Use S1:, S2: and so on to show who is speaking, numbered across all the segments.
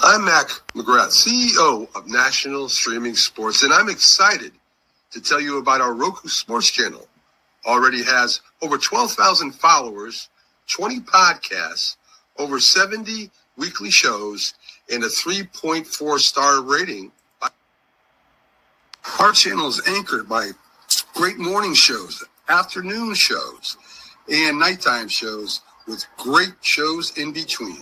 S1: I'm McGrath, CEO of National Streaming Sports, and I'm excited to tell you about our Roku Sports channel. Already has over 12,000 followers, 20 podcasts, over 70 weekly shows, and a 3.4-star rating. Our channel is anchored by great morning shows, afternoon shows, and nighttime shows with great shows in between.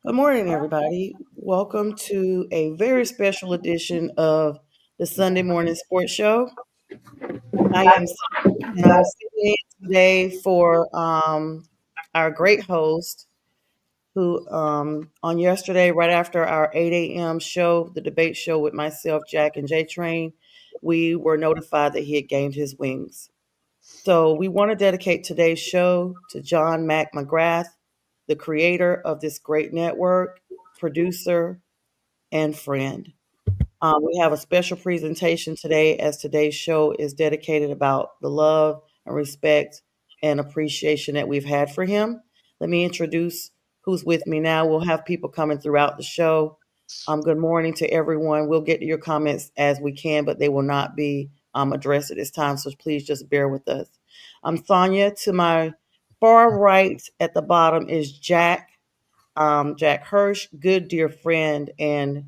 S2: Good morning, everybody. Welcome to a very special edition of the Sunday Morning Sports Show. I am and I'm sitting in today for our great host, who on yesterday, right after our 8 a.m. show, the debate show with myself, Jack, and J Train, we were notified that he had gained his wings. So we want to dedicate today's show to John McGrath, the creator of this great network, producer, and friend. We have a special presentation today, as today's show is dedicated about the love and respect and appreciation that we've had for him. Let me introduce who's with me now. We'll have people coming throughout the show. Good morning to everyone. We'll get to your comments as we can, but they will not be addressed at this time, so please just bear with us. I'm Sonia. To my far right at the bottom is Jack. Jack Hirsch, good dear friend, and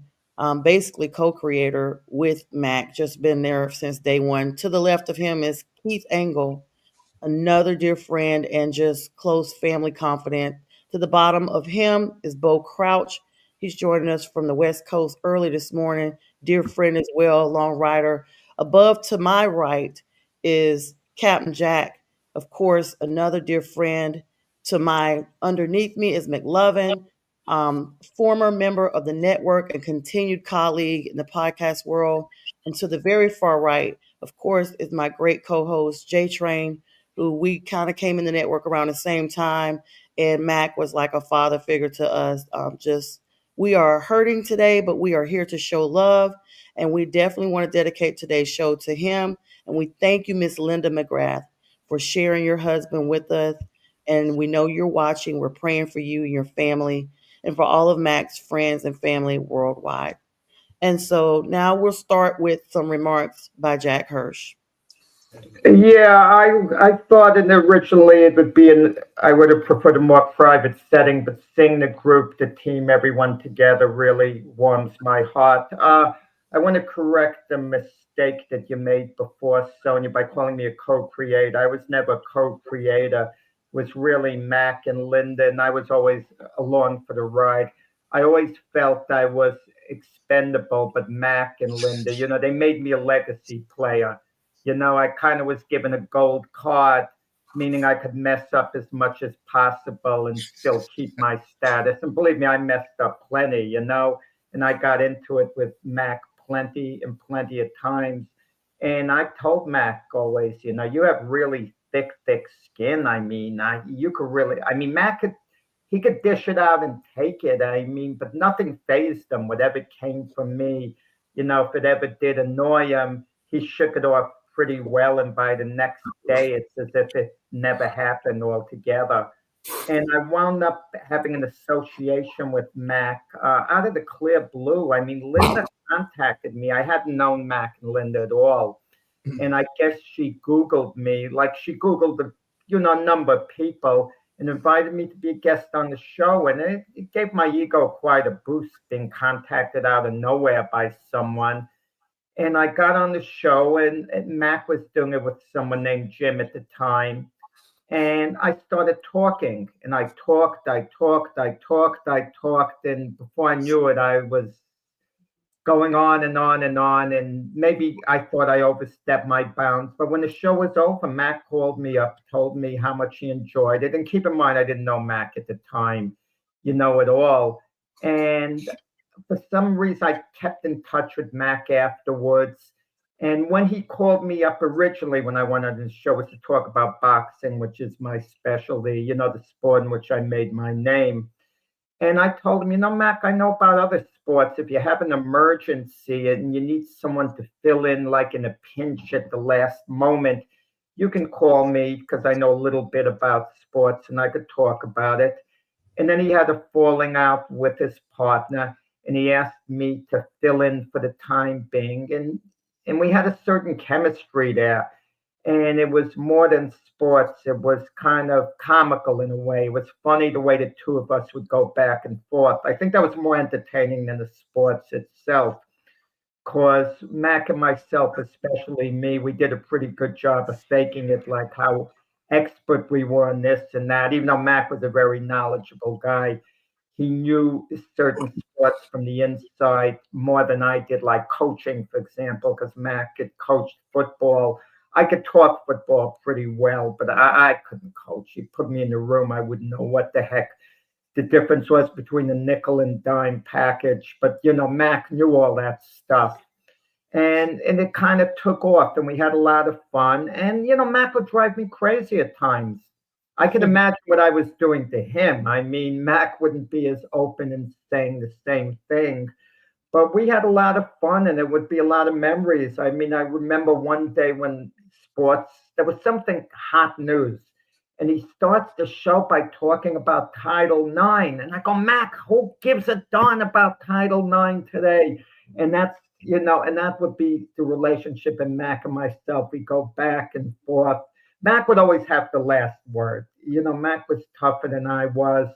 S2: basically co-creator with Mac, just been there since day one. To the left of him is Keith Engel, another dear friend and just close family confidant. To the bottom of him is Bo Crouch. He's joining us from the West Coast early this morning. Dear friend as well, long rider. Above to my right is Captain Jack, of course, another dear friend. To my underneath me is McLovin, former member of the network and continued colleague in the podcast world. And to the very far right, of course, is my great co-host, J Train, who we kind of came in the network around the same time. And Mac was like a father figure to us. We are hurting today, but we are here to show love. And we definitely want to dedicate today's show to him. And we thank you, Miss Linda McGrath, for sharing your husband with us. And we know you're watching. We're praying for you and your family and for all of Mac's friends and family worldwide. And so now we'll start with some remarks by Jack Hirsch.
S3: Yeah, I thought originally it would be I would have preferred a more private setting, but seeing the group, the team, everyone together really warms my heart. I want to correct the mistake that you made before, Sonia, by calling me a co-creator. I was never a co-creator. It was really Mac and Linda, and I was always along for the ride. I always felt I was expendable, but Mac and Linda, they made me a legacy player. I kind of was given a gold card, meaning I could mess up as much as possible and still keep my status. And believe me, I messed up plenty, and I got into it with Mac plenty of times. And I told Mac always, you have really thick skin. You could really, Mac he could dish it out and take it. But nothing fazed him, whatever came from me. If it ever did annoy him, he shook it off pretty well, and by the next day it's as if it never happened altogether. And I wound up having an association with Mac out of the clear blue. Linda contacted me. I hadn't known Mac and Linda at all, and I guess she Googled me, like she Googled a number of people, and invited me to be a guest on the show. And it gave my ego quite a boost, being contacted out of nowhere by someone. And I got on the show, and Mac was doing it with someone named Jim at the time. And I started talking, and I talked. And before I knew it, I was going on and on and on. And maybe I thought I overstepped my bounds. But when the show was over, Mac called me up, told me how much he enjoyed it. And keep in mind, I didn't know Mac at the time, at all. And for some reason, I kept in touch with Mac afterwards. And when he called me up originally, when I went on the show, was to talk about boxing, which is my specialty, the sport in which I made my name. And I told him, Mac, I know about other sports. If you have an emergency and you need someone to fill in, like in a pinch at the last moment, you can call me because I know a little bit about sports and I could talk about it. And then he had a falling out with his partner, and he asked me to fill in for the time being. And we had a certain chemistry there, and it was more than sports. It was kind of comical in a way. It was funny the way the two of us would go back and forth. I think that was more entertaining than the sports itself, because Mac and myself, especially me, we did a pretty good job of faking it, like how expert we were on this and that. Even though Mac was a very knowledgeable guy, he knew certain sports from the inside more than I did, like coaching, for example, because Mac had coached football. I could talk football pretty well, but I couldn't coach. You put me in the room, I wouldn't know what the heck the difference was between the nickel and dime package. But Mac knew all that stuff. And it kind of took off, and we had a lot of fun. And Mac would drive me crazy at times. I could imagine what I was doing to him. I mean, Mac wouldn't be as open and saying the same thing, but we had a lot of fun, and it would be a lot of memories. I mean, I remember one day when sports, there was something hot news, and he starts the show by talking about Title IX. And I go, Mac, who gives a darn about Title IX today? And and that would be the relationship in Mac and myself. We go back and forth. Mac would always have the last word. Mac was tougher than I was,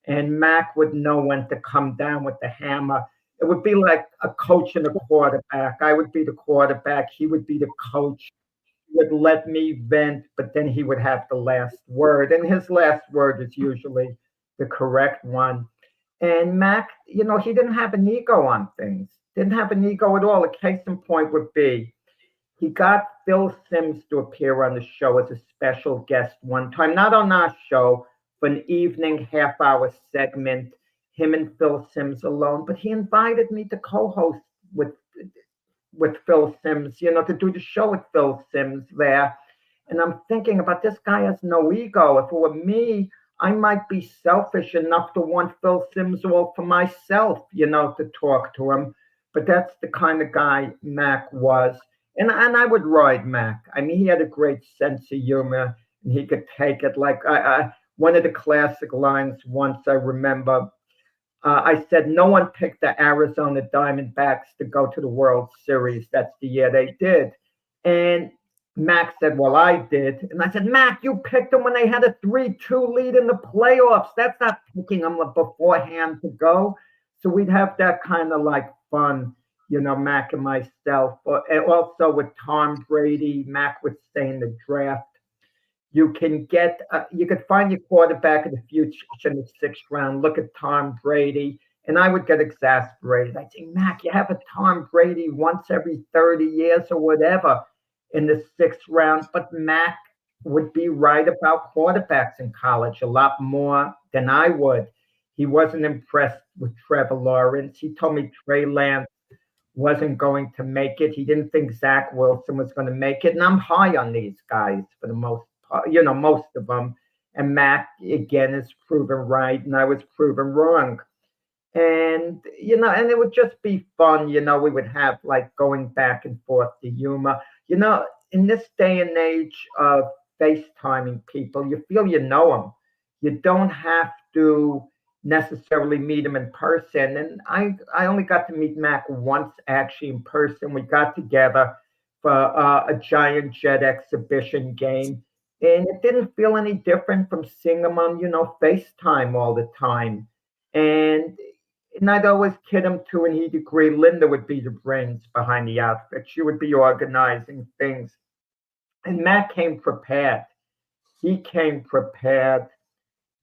S3: and Mac would know when to come down with the hammer. It would be like a coach and a quarterback. I would be the quarterback. He would be the coach. He would let me vent, but then he would have the last word. And his last word is usually the correct one. And Mac, he didn't have an ego on things. Didn't have an ego at all. A case in point would be he got Phil Simms to appear on the show as a special guest one time, not on our show, for an evening half-hour segment, him and Phil Simms alone. But he invited me to co-host with Phil Simms, to do the show with Phil Simms there. And I'm thinking about, this guy has no ego. If it were me, I might be selfish enough to want Phil Simms all for myself, to talk to him. But that's the kind of guy Mac was. And I would ride Mac. I mean, he had a great sense of humor, and he could take it. Like one of the classic lines once I remember, I said, no one picked the Arizona Diamondbacks to go to the World Series. That's the year they did. And Mac said, well, I did. And I said, Mac, you picked them when they had a 3-2 lead in the playoffs. That's not picking them beforehand to go. So we'd have that kind of like fun, Mac and myself. And also with Tom Brady, Mac would say in the draft, you could find your quarterback of the future in the 6th round. Look at Tom Brady. And I would get exasperated. I'd say, Mac, you have a Tom Brady once every 30 years or whatever in the 6th round. But Mac would be right about quarterbacks in college a lot more than I would. He wasn't impressed with Trevor Lawrence. He told me Trey Lance wasn't going to make it. He didn't think Zach Wilson was going to make it. And I'm high on these guys for the most part, most of them. And Mac, again, is proven right, and I was proven wrong. And and it would just be fun. We would have like going back and forth the humor. In this day and age of FaceTiming people, you feel you know them. You don't have to necessarily meet him in person. And I only got to meet Mac once actually in person. We got together for a Giant Jet exhibition game, and it didn't feel any different from seeing him on FaceTime all the time. And I'd always kid him too, and he'd agree. Linda would be the brains behind the outfit. She would be organizing things. And Matt came prepared. He came prepared.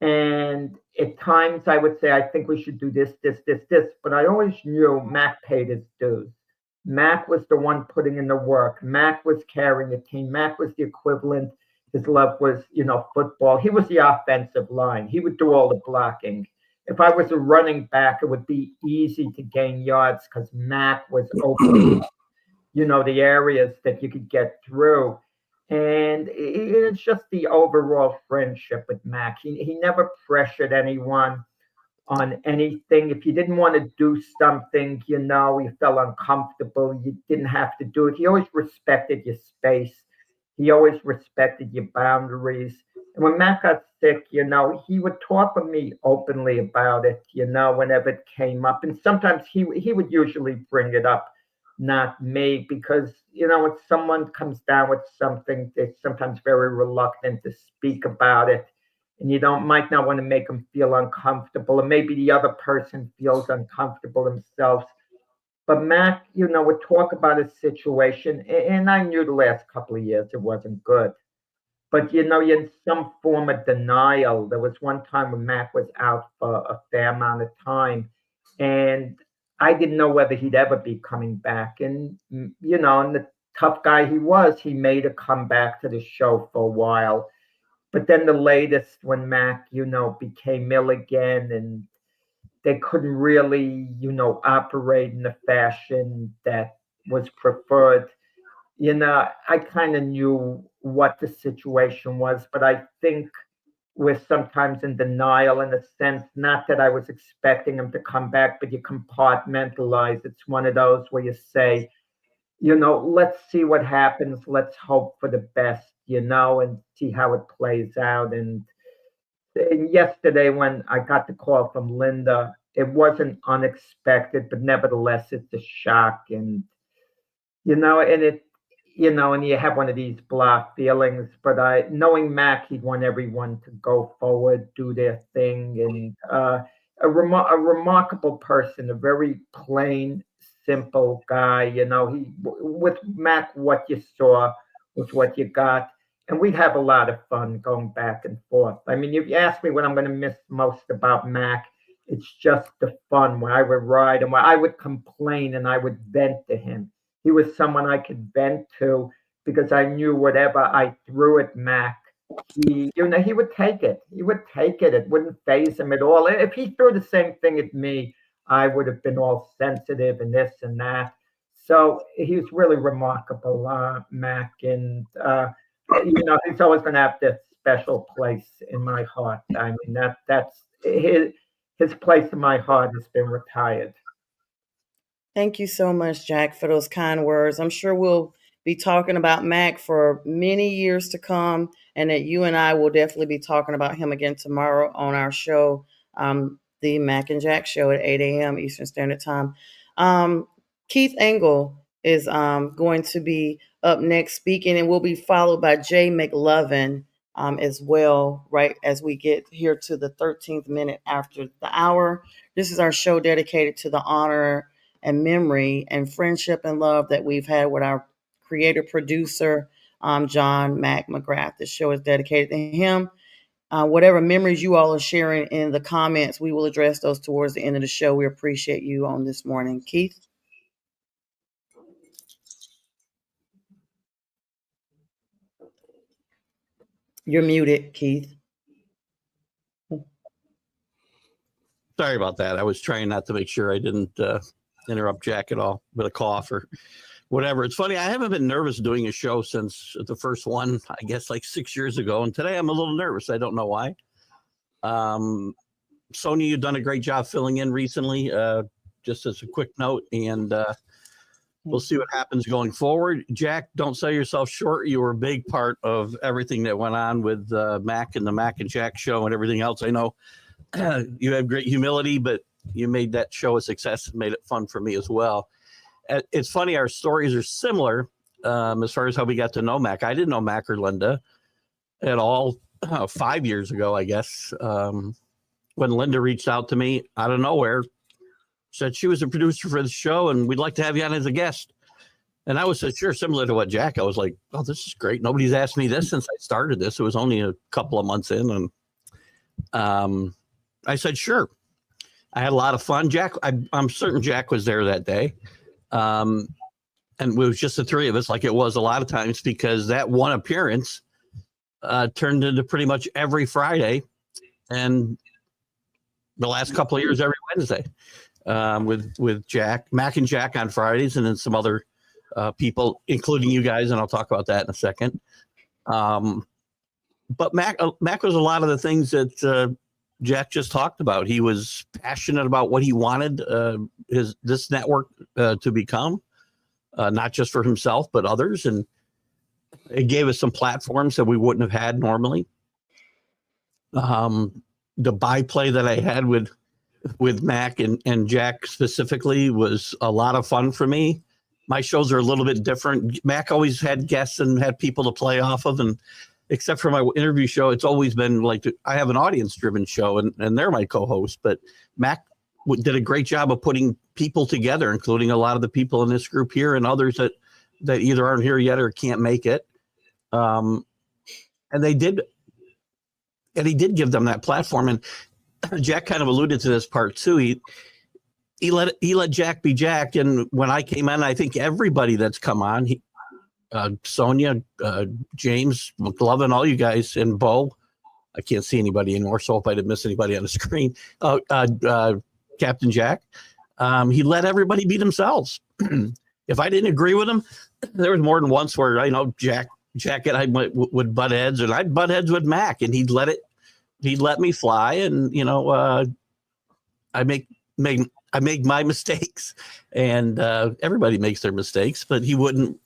S3: And at times I would say, I think we should do this, this, this, this. But I always knew Mac paid his dues. Mac was the one putting in the work. Mac was carrying the team. Mac was the equivalent. His love was, football. He was the offensive line. He would do all the blocking. If I was a running back, it would be easy to gain yards because Mac was open, the areas that you could get through. And it's just the overall friendship with Mac. He never pressured anyone. on anything. If you didn't want to do something, you felt uncomfortable, you didn't have to do it. He always respected your space. He always respected your boundaries. And when Matt got sick, he would talk with me openly about it, whenever it came up. And sometimes he would usually bring it up, not me, because, when someone comes down with something, they're sometimes very reluctant to speak about it. And you might not want to make them feel uncomfortable, and maybe the other person feels uncomfortable themselves. But Mac, would talk about his situation, and I knew the last couple of years it wasn't good. But you're in some form of denial. There was one time when Mac was out for a fair amount of time, and I didn't know whether he'd ever be coming back. And and the tough guy he was, he made a comeback to the show for a while. But then the latest, when Mac, became ill again, and they couldn't really, operate in the fashion that was preferred. I kind of knew what the situation was, but I think we're sometimes in denial, in a sense, not that I was expecting him to come back, but you compartmentalize. It's one of those where you say, let's see what happens. Let's hope for the best, and see how it plays out. And yesterday, when I got the call from Linda, it wasn't unexpected, but nevertheless, it's a shock. And, and and you have one of these blah feelings, but knowing Mac, he'd want everyone to go forward, do their thing, and a remarkable person, a very plain, simple guy. With Mac, what you saw was what you got. And we have a lot of fun going back and forth. I mean, if you ask me what I'm going to miss most about Mac, it's just the fun where I would ride and where I would complain and I would vent to him. He was someone I could vent to because I knew whatever I threw at Mac, he would take it. He would take it. It wouldn't faze him at all. If he threw the same thing at me, I would have been all sensitive and this and that. So he was really remarkable, Mac, and he's always going to have this special place in my heart. I mean, that's his place in my heart has been retired.
S2: Thank you so much, Jack, for those kind words. I'm sure we'll be talking about Mac for many years to come, and that you and I will definitely be talking about him again tomorrow on our show, the Mac and Jack show at 8 a.m. Eastern Standard Time. Keith Engel is going to be up next speaking, and we'll be followed by Jay McLovin as well, right as we get here to the 13th minute after the hour. This is our show dedicated to the honor and memory and friendship and love that we've had with our creator producer, John Mac McGrath. This show is dedicated to him. Whatever memories you all are sharing in the comments, we will address those towards the end of the show. We appreciate you on this morning. Keith? You're muted, Keith.
S4: Sorry about that. I was trying not to make sure I didn't interrupt Jack at all with a cough or whatever. It's funny. I haven't been nervous doing a show since the first one, I guess like 6 years ago. And today I'm a little nervous. I don't know why. Sonia, you've done a great job filling in recently, just as a quick note. And we'll see what happens going forward. Jack, don't sell yourself short. You were a big part of everything that went on with Mac and the Mac and Jack show and everything else. I know you have great humility, but you made that show a success and made it fun for me as well. It's funny, our stories are similar as far as how we got to know Mac. I didn't know Mac or Linda at all 5 years ago, I guess, when Linda reached out to me out of nowhere, said she was a producer for the show and we'd like to have you on as a guest. And I was said, sure, similar to what Jack, I was like, oh, this is great. Nobody's asked me this since I started this. It was only a couple of months in. And I said, sure. I had a lot of fun. Jack, I'm certain Jack was there that day. And it was just the three of us, like it was a lot of times, because that one appearance turned into pretty much every Friday and the last couple of years every Wednesday with Jack, Mac and Jack on Fridays, and then some other people, including you guys, and I'll talk about that in a second. But Mac was a lot of the things that Jack just talked about. He was passionate about what he wanted this network to become, not just for himself but others, and it gave us some platforms that we wouldn't have had normally. The byplay that I had with Mac and Jack specifically was a lot of fun for me. My shows are a little bit different. Mac always had guests and had people to play off of, and except for my interview show, it's always been like I have an audience-driven show, and they're my co-host. But Mac did a great job of putting people together, including a lot of the people in this group here and others that either aren't here yet or can't make it. And he did give them that platform. And Jack kind of alluded to this part too. He let Jack be Jack. And when I came on, I think everybody that's come on, Sonia, James, McLovin, all you guys, and Bo, I can't see anybody anymore, so I hope I didn't miss anybody on the screen. Captain Jack, he let everybody be themselves. If I didn't agree with him, there was more than once where I know Jack and I would butt heads, and I'd butt heads with Mac, and he'd let me fly, and I make my mistakes, and everybody makes their mistakes, but he would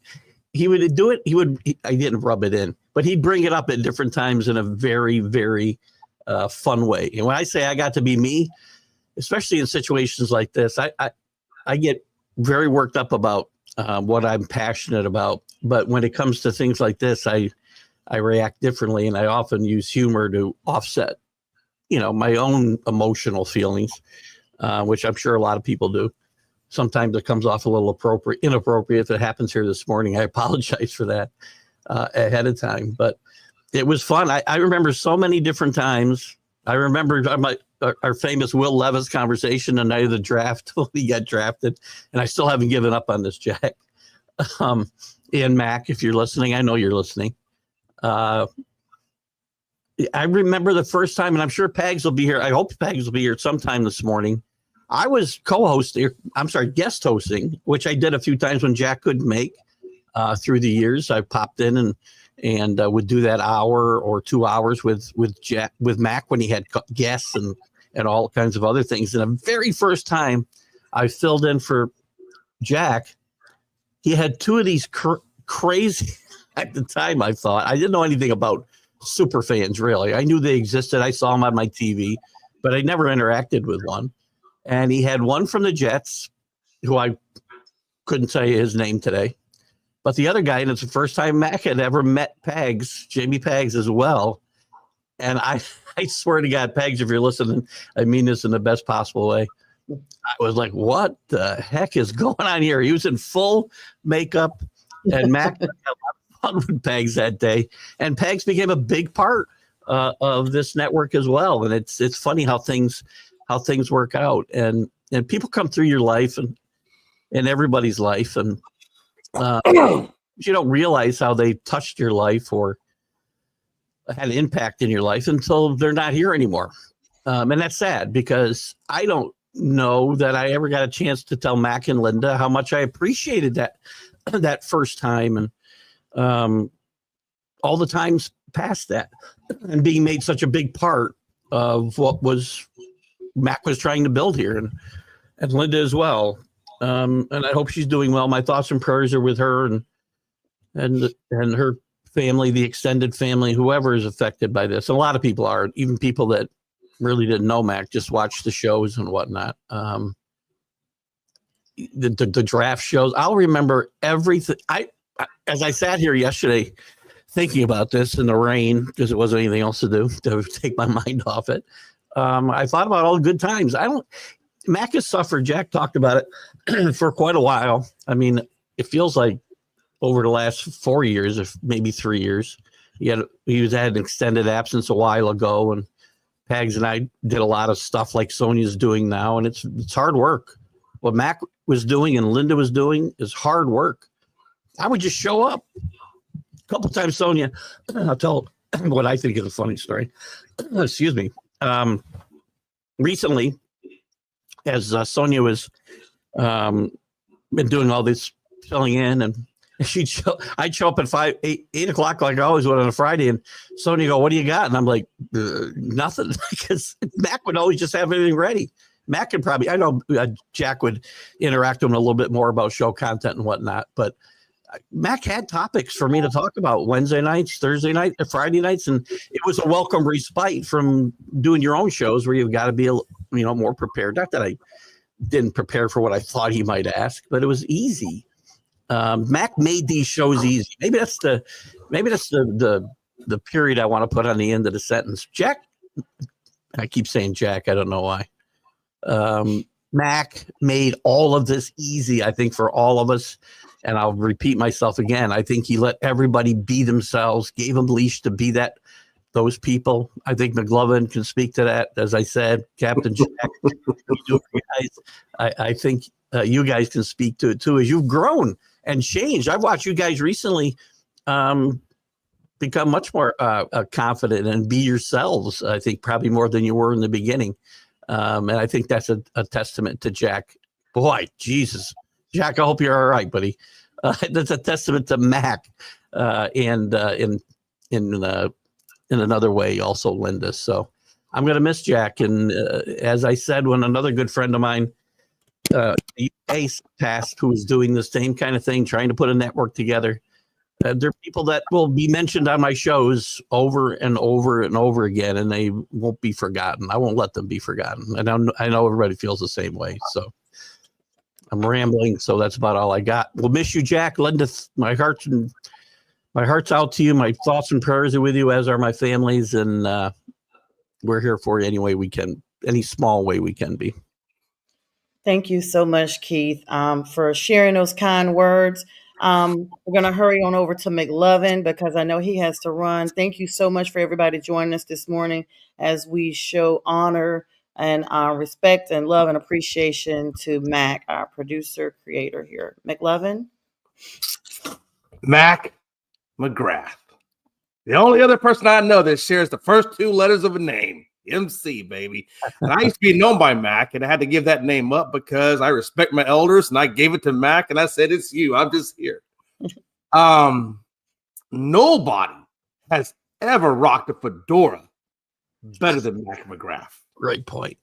S4: do it. I didn't rub it in, but he'd bring it up at different times in a very, very fun way. And when I say I got to be me, especially in situations like this, I get very worked up about what I'm passionate about. But when it comes to things like this, I react differently, and I often use humor to offset, my own emotional feelings, which I'm sure a lot of people do. Sometimes it comes off a little inappropriate. If it happens here this morning, I apologize for that ahead of time. But it was fun. I remember so many different times. I remember our famous Will Levis conversation the night of the draft when he got drafted, and I still haven't given up on this, Jack. And Mac, if you're listening, I know you're listening. I remember the first time, and I'm sure Pags will be here. I hope Pags will be here sometime this morning. I was guest hosting, which I did a few times when Jack couldn't make through the years. I popped in and would do that hour or 2 hours with Mac when he had guests and all kinds of other things. And the very first time I filled in for Jack, he had two of these crazy, at the time I thought, I didn't know anything about super fans really. I knew they existed. I saw them on my TV, but I never interacted with one. And he had one from the Jets, who I couldn't tell you his name today. But the other guy, and it's the first time Mac had ever met Pags, Jamie Pags as well. And I swear to God, Pags, if you're listening, I mean this in the best possible way. I was like, what the heck is going on here? He was in full makeup, and Mac had a lot of fun with Pags that day. And Pags became a big part of this network as well. And it's funny how things work out. And people come through your life and everybody's life. And you don't realize how they touched your life or had an impact in your life until they're not here anymore. And that's sad, because I don't know that I ever got a chance to tell Mac and Linda how much I appreciated that first time, and all the times past that, and being made such a big part of what Mac was trying to build here, and Linda as well. And I hope she's doing well. My thoughts and prayers are with her and her family, the extended family, whoever is affected by this. And a lot of people are, even people that really didn't know Mac, just watched the shows and whatnot. The draft shows, I'll remember everything. As I sat here yesterday thinking about this in the rain, because it wasn't anything else to do to take my mind off it, I thought about all the good times. Mac has suffered, Jack talked about it, for quite a while. I mean, it feels like over the last 4 years, if maybe 3 years, he had an extended absence a while ago, and Pags and I did a lot of stuff like Sonia's doing now, and it's hard work. What Mac was doing and Linda was doing is hard work. I would just show up. A couple times, Sonia, I'll tell what I think is a funny story. Excuse me. Recently, as Sonia was been doing all this filling in, and I'd show up at 8 o'clock like I always would on a Friday, and Sonia go, "What do you got?" And I'm like, "Nothing," because Mac would always just have everything ready. Mac could probably, I know Jack would interact with him a little bit more about show content and whatnot, but Mac had topics for me to talk about Wednesday nights, Thursday nights, Friday nights, and it was a welcome respite from doing your own shows where you've got to be more prepared. Not that I didn't prepare for what I thought he might ask, but it was easy. Mac made these shows easy. Maybe that's the period I want to put on the end of the sentence. Jack, I keep saying Jack, I don't know why. Mac made all of this easy, I think, for all of us. And I'll repeat myself again. I think he let everybody be themselves, gave them leash to be those people. I think McLovin can speak to that. As I said, Captain Jack, I think you guys can speak to it too, as you've grown and changed. I've watched you guys recently become much more confident and be yourselves. I think probably more than you were in the beginning. And I think that's a testament to Jack. Boy, Jesus. Jack, I hope you're all right, buddy. That's a testament to Mac, and in another way, also Linda. So I'm going to miss Jack. And as I said, when another good friend of mine, Ace Task, who is doing the same kind of thing, trying to put a network together, there are people that will be mentioned on my shows over and over and over again, and they won't be forgotten. I won't let them be forgotten. And I know everybody feels the same way. So I'm rambling, so that's about all I got. We'll miss you, Jack. Linda, my heart's out to you. My thoughts and prayers are with you, as are my families, and we're here for you any way we can, any small way we can be.
S2: Thank you so much, Keith, for sharing those kind words. We're going to hurry on over to McLovin because I know he has to run. Thank you so much for everybody joining us this morning as we show honor and respect and love and appreciation to Mac, our producer, creator here. McLovin?
S5: Mac McGrath. The only other person I know that shares the first two letters of a name. MC, baby. And I used to be known by Mac, and I had to give that name up because I respect my elders, and I gave it to Mac, and I said, it's you. I'm just here. Nobody has ever rocked a fedora better than Mac McGrath.
S4: Great point.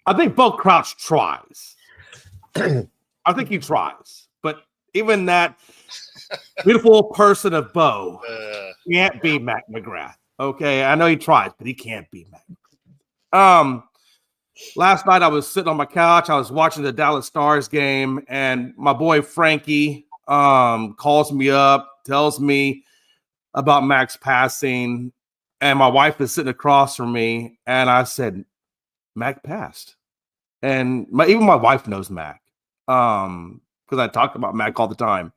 S5: I think Bo Crouch tries. I think he tries. But even that beautiful person of Bo can't be Mac McGrath. Okay, I know he tries, but he can't be Mac. Last night I was sitting on my couch. I was watching the Dallas Stars game, and my boy Frankie calls me up, tells me about Mac's passing, and my wife is sitting across from me, and I said, Mac passed. And even my wife knows Mac because I talk about Mac all the time.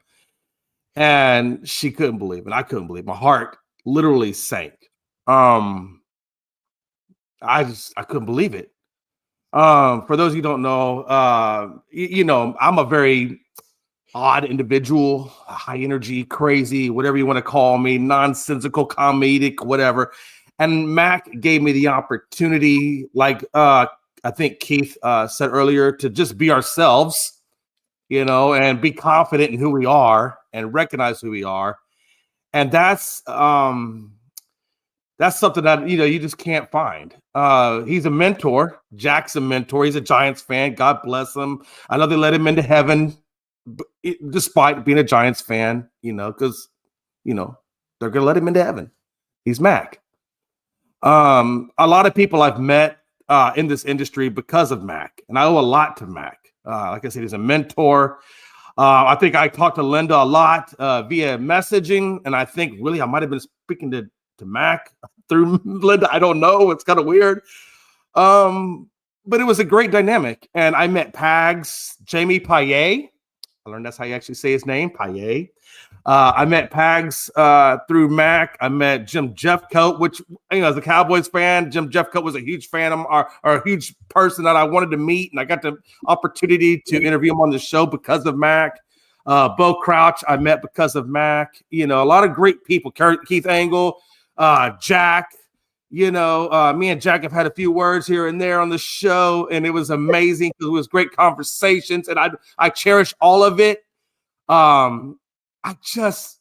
S5: And she couldn't believe it. I couldn't believe it. My heart literally sank. I couldn't believe it. For those of you who don't know, I'm a very odd individual, high energy, crazy, whatever you want to call me, nonsensical, comedic, whatever. And Mac gave me the opportunity, like I think Keith said earlier, to just be ourselves, and be confident in who we are and recognize who we are. And that's something that, you just can't find. He's a mentor. Jack's a mentor. He's a Giants fan. God bless him. I know they let him into heaven despite being a Giants fan, because, they're going to let him into heaven. He's Mac. A lot of people I've met in this industry because of Mac, and I owe a lot to Mac. Like I said, he's a mentor. I think I talked to Linda a lot via messaging, and I think really I might have been speaking to Mac through Linda. I don't know. It's kind of weird. But it was a great dynamic. And I met Pags, Jamie Paillet. I learned that's how you actually say his name, Paillet. I met Pags through Mac. I met Jim Jeffcoat, which, as a Cowboys fan, Jim Jeffcoat was a huge fan of or a huge person that I wanted to meet. And I got the opportunity to interview him on the show because of Mac. Bo Crouch, I met because of Mac. A lot of great people. Keith Angle, Jack. Me and Jack have had a few words here and there on the show, and it was amazing because it was great conversations, and I cherish all of it. I just,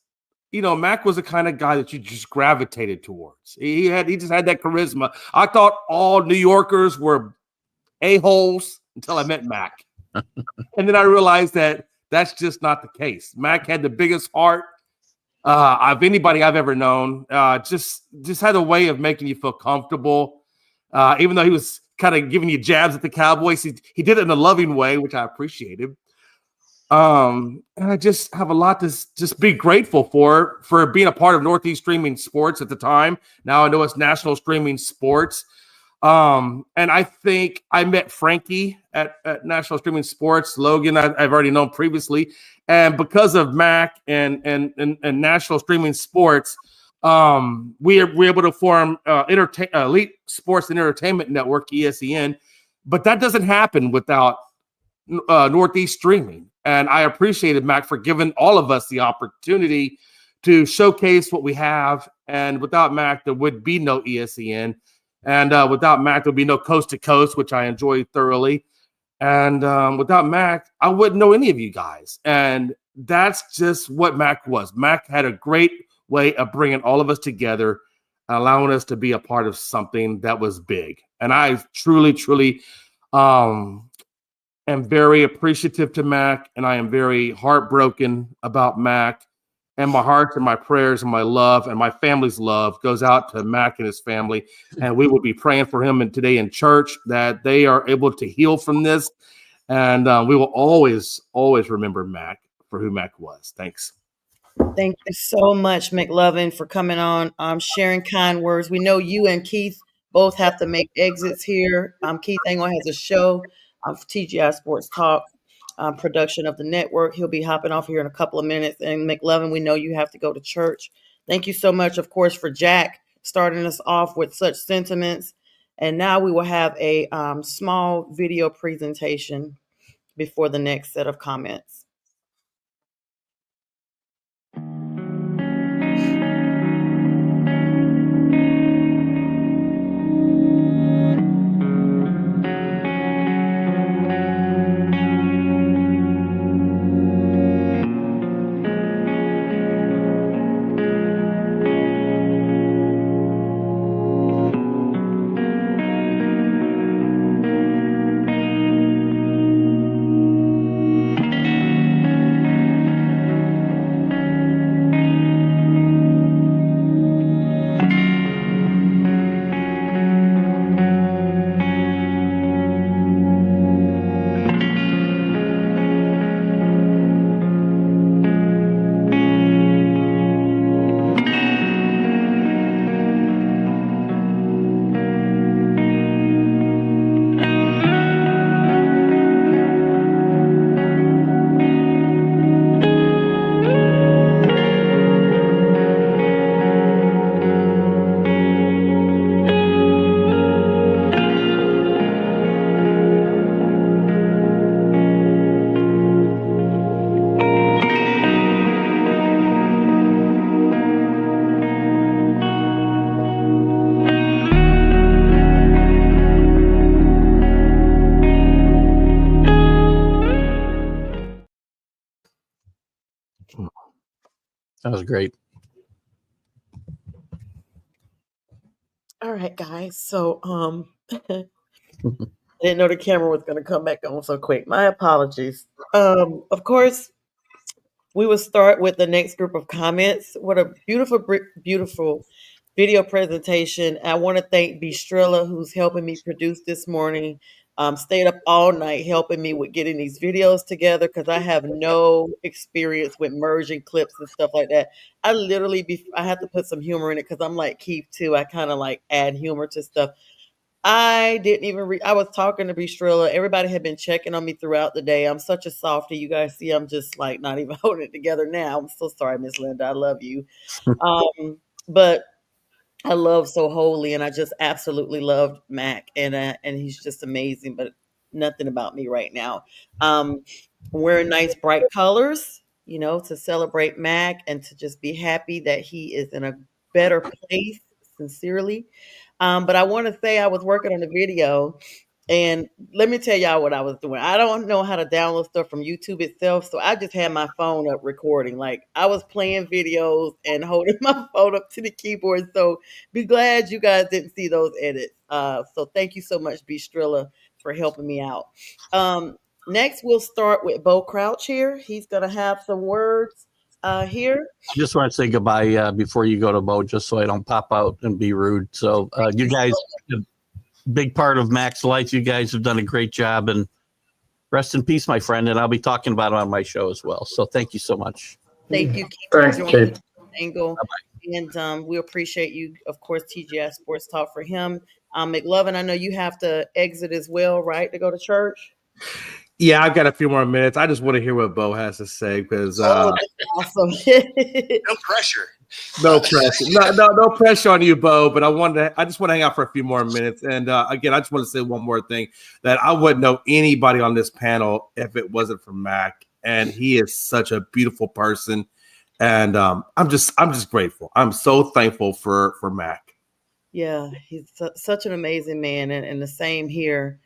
S5: Mac was the kind of guy that you just gravitated towards. He just had that charisma. I thought all New Yorkers were a-holes until I met Mac. And then I realized that that's just not the case. Mac had the biggest heart of anybody I've ever known. Just had a way of making you feel comfortable. Even though he was kind of giving you jabs at the Cowboys, he did it in a loving way, which I appreciated. And I just have a lot to just be grateful for being a part of Northeast Streaming Sports at the time. Now I know it's National Streaming Sports. And I think I met Frankie at National Streaming Sports. Logan, I've already known previously. And because of Mac and National Streaming Sports, we're able to form Elite Sports and Entertainment Network, ESEN. But that doesn't happen without Northeast Streaming. And I appreciated Mac for giving all of us the opportunity to showcase what we have. And without Mac, there would be no ESEN. And without Mac, there'll be no Coast to Coast, which I enjoy thoroughly. And without Mac, I wouldn't know any of you guys. And that's just what Mac was. Mac had a great way of bringing all of us together, allowing us to be a part of something that was big. And I truly, truly am very appreciative to Mac, and I am very heartbroken about Mac. And my heart and my prayers and my love and my family's love goes out to Mac and his family. And we will be praying for him today in church that they are able to heal from this. And we will always, always remember Mac for who Mac was. Thanks.
S2: Thank you so much, McLovin, for coming on, sharing kind words. We know you and Keith both have to make exits here. Keith Engel has a show for TGI Sports Talk. Production of the network. He'll be hopping off here in a couple of minutes. And McLovin, we know you have to go to church. Thank you so much, of course, for Jack starting us off with such sentiments. And now we will have a small video presentation before the next set of comments.
S4: That was great.
S2: All right, guys. So I didn't know the camera was going to come back on so quick. My apologies. Of course, we will start with the next group of comments. What a beautiful, beautiful video presentation. I want to thank Bistrilla, who's helping me produce this morning. Stayed up all night helping me with getting these videos together because I have no experience with merging clips and stuff like that. I literally, I have to put some humor in it because I'm like Keith too. I kind of like add humor to stuff. I didn't even I was talking to Bistrilla. Everybody had been checking on me throughout the day. I'm such a softie. You guys see, I'm just like not even holding it together now. I'm so sorry, Miss Linda. I love you. But I love So Holy, and I just absolutely loved Mac, and he's just amazing. But nothing about me right now. Wearing nice bright colors, to celebrate Mac and to just be happy that he is in a better place. Sincerely. But I want to say I was working on a video, And let me tell y'all what I was doing. I don't know how to download stuff from YouTube itself, so I just had my phone up recording. Like I was playing videos and holding my phone up to the keyboard. So be glad you guys didn't see those edits. So thank you so much, B. Strilla, for helping me out. Next, we'll start with Bo Crouch here. He's gonna have some words here.
S4: I just want to say goodbye before you go to Bo, just so I don't pop out and be rude. So you guys, a big part of Mac's life. You guys have done a great job, and rest in peace, my friend. And I'll be talking about it on my show as well. So thank you so much.
S2: Thank you, Keith,
S3: Thanks,
S2: for joining
S3: Keith.
S2: Angle. And we appreciate you, of course, TGI Sports Talk for him. McLovin, I know you have to exit as well, right, to go to church?
S5: Yeah, I've got a few more minutes. I just want to hear what Bo has to say because
S2: Awesome.
S6: No pressure.
S5: no pressure, no pressure on you, Bo. But I just want to hang out for a few more minutes. And again, I just want to say one more thing that I wouldn't know anybody on this panel if it wasn't for Mac, and he is such a beautiful person. And I'm just grateful. I'm so thankful for Mac.
S2: Yeah, he's such an amazing man, and the same here.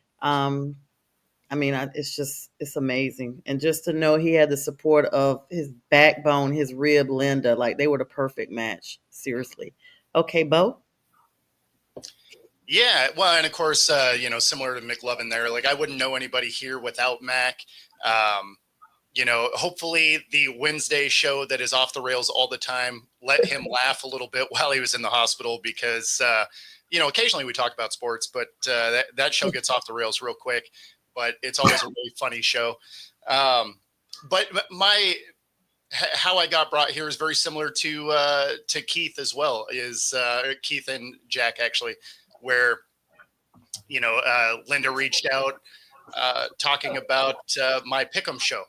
S2: I mean, it's amazing. And just to know he had the support of his backbone, his rib, Linda, like they were the perfect match. Seriously. Okay, Bo?
S6: Yeah, well, and of course, similar to McLovin there, like I wouldn't know anybody here without Mac. Hopefully the Wednesday show that is off the rails all the time let him laugh a little bit while he was in the hospital because, occasionally we talk about sports, but that show gets off the rails real quick. But it's always a really funny show. But how I got brought here is very similar to Keith as well. Is Keith and Jack actually, where Linda reached out talking about my Pick'em show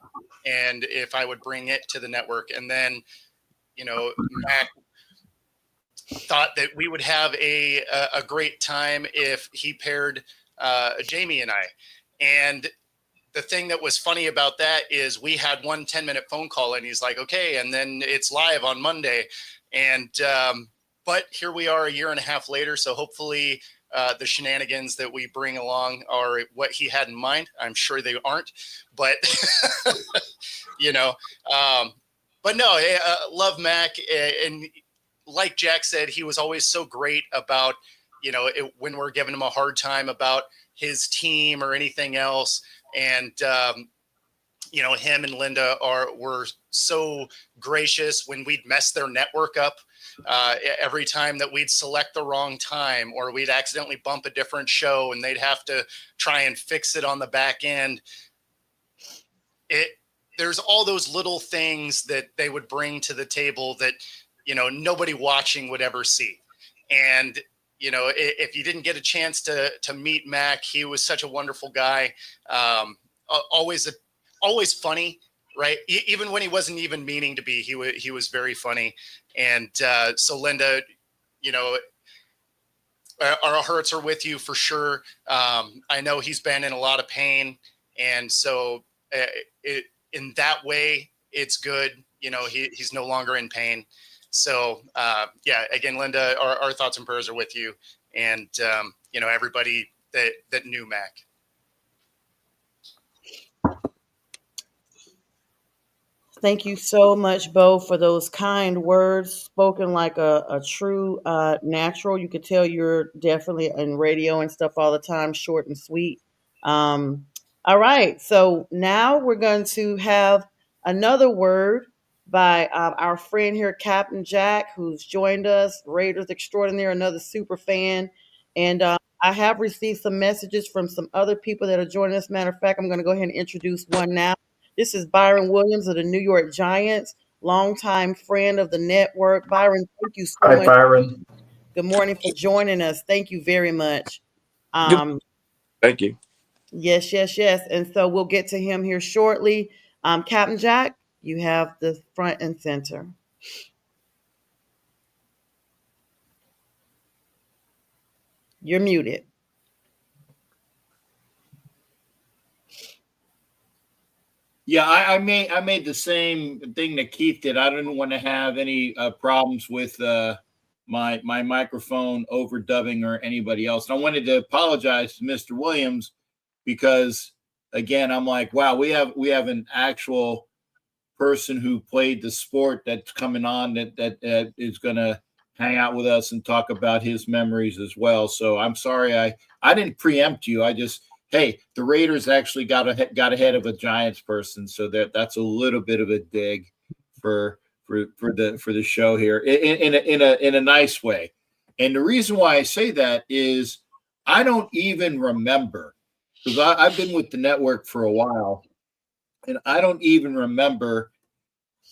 S6: and if I would bring it to the network, and then Mac thought that we would have a great time if he paired Jamie and I. And the thing that was funny about that is we had 1 10-minute phone call and he's like, okay, and then it's live on Monday. And, but here we are a year and a half later. So hopefully the shenanigans that we bring along are what he had in mind. I'm sure they aren't, but, but no, love Mac. And like Jack said, he was always so great about, when we're giving him a hard time about his team or anything else. And, him and Linda were so gracious when we'd mess their network up every time that we'd select the wrong time or we'd accidentally bump a different show and they'd have to try and fix it on the back end. There's all those little things that they would bring to the table that, nobody watching would ever see. And, if you didn't get a chance to meet Mac, he was such a wonderful guy. Always funny, right? Even when he wasn't even meaning to be, he was very funny. And so Linda, our hearts are with you for sure. I know he's been in a lot of pain. And so in that way, it's good. He's no longer in pain. So, again, Linda, our thoughts and prayers are with you and, everybody that knew Mac.
S2: Thank you so much, Bo, for those kind words spoken like a true natural. You could tell you're definitely in radio and stuff all the time, short and sweet. All right. So now we're going to have another word by our friend here, Captain Jack, who's joined us, Raiders extraordinaire, another super fan. And I have received some messages from some other people that are joining us. Matter of fact, I'm going to go ahead and introduce one now. This is Byron Williams of the New York Giants, longtime friend of the network. Byron, thank you so much.
S3: Hi, Byron.
S2: Good morning for joining us. Thank you very much.
S7: Thank you.
S2: Yes. And so we'll get to him here shortly. Captain Jack, you have the front and center. You're muted.
S8: Yeah, I made the same thing that Keith did. I didn't want to have any problems with my microphone overdubbing or anybody else. And I wanted to apologize to Mr. Williams because again, I'm like, wow, we have an actual person who played the sport that's coming on that is going to hang out with us and talk about his memories as well. So I'm sorry I didn't preempt you. I just, hey, the Raiders actually got ahead of a Giants person, so that's a little bit of a dig for the show here in a nice way. And the reason why I say that is I don't even remember, because I've been with the network for a while, and I don't even remember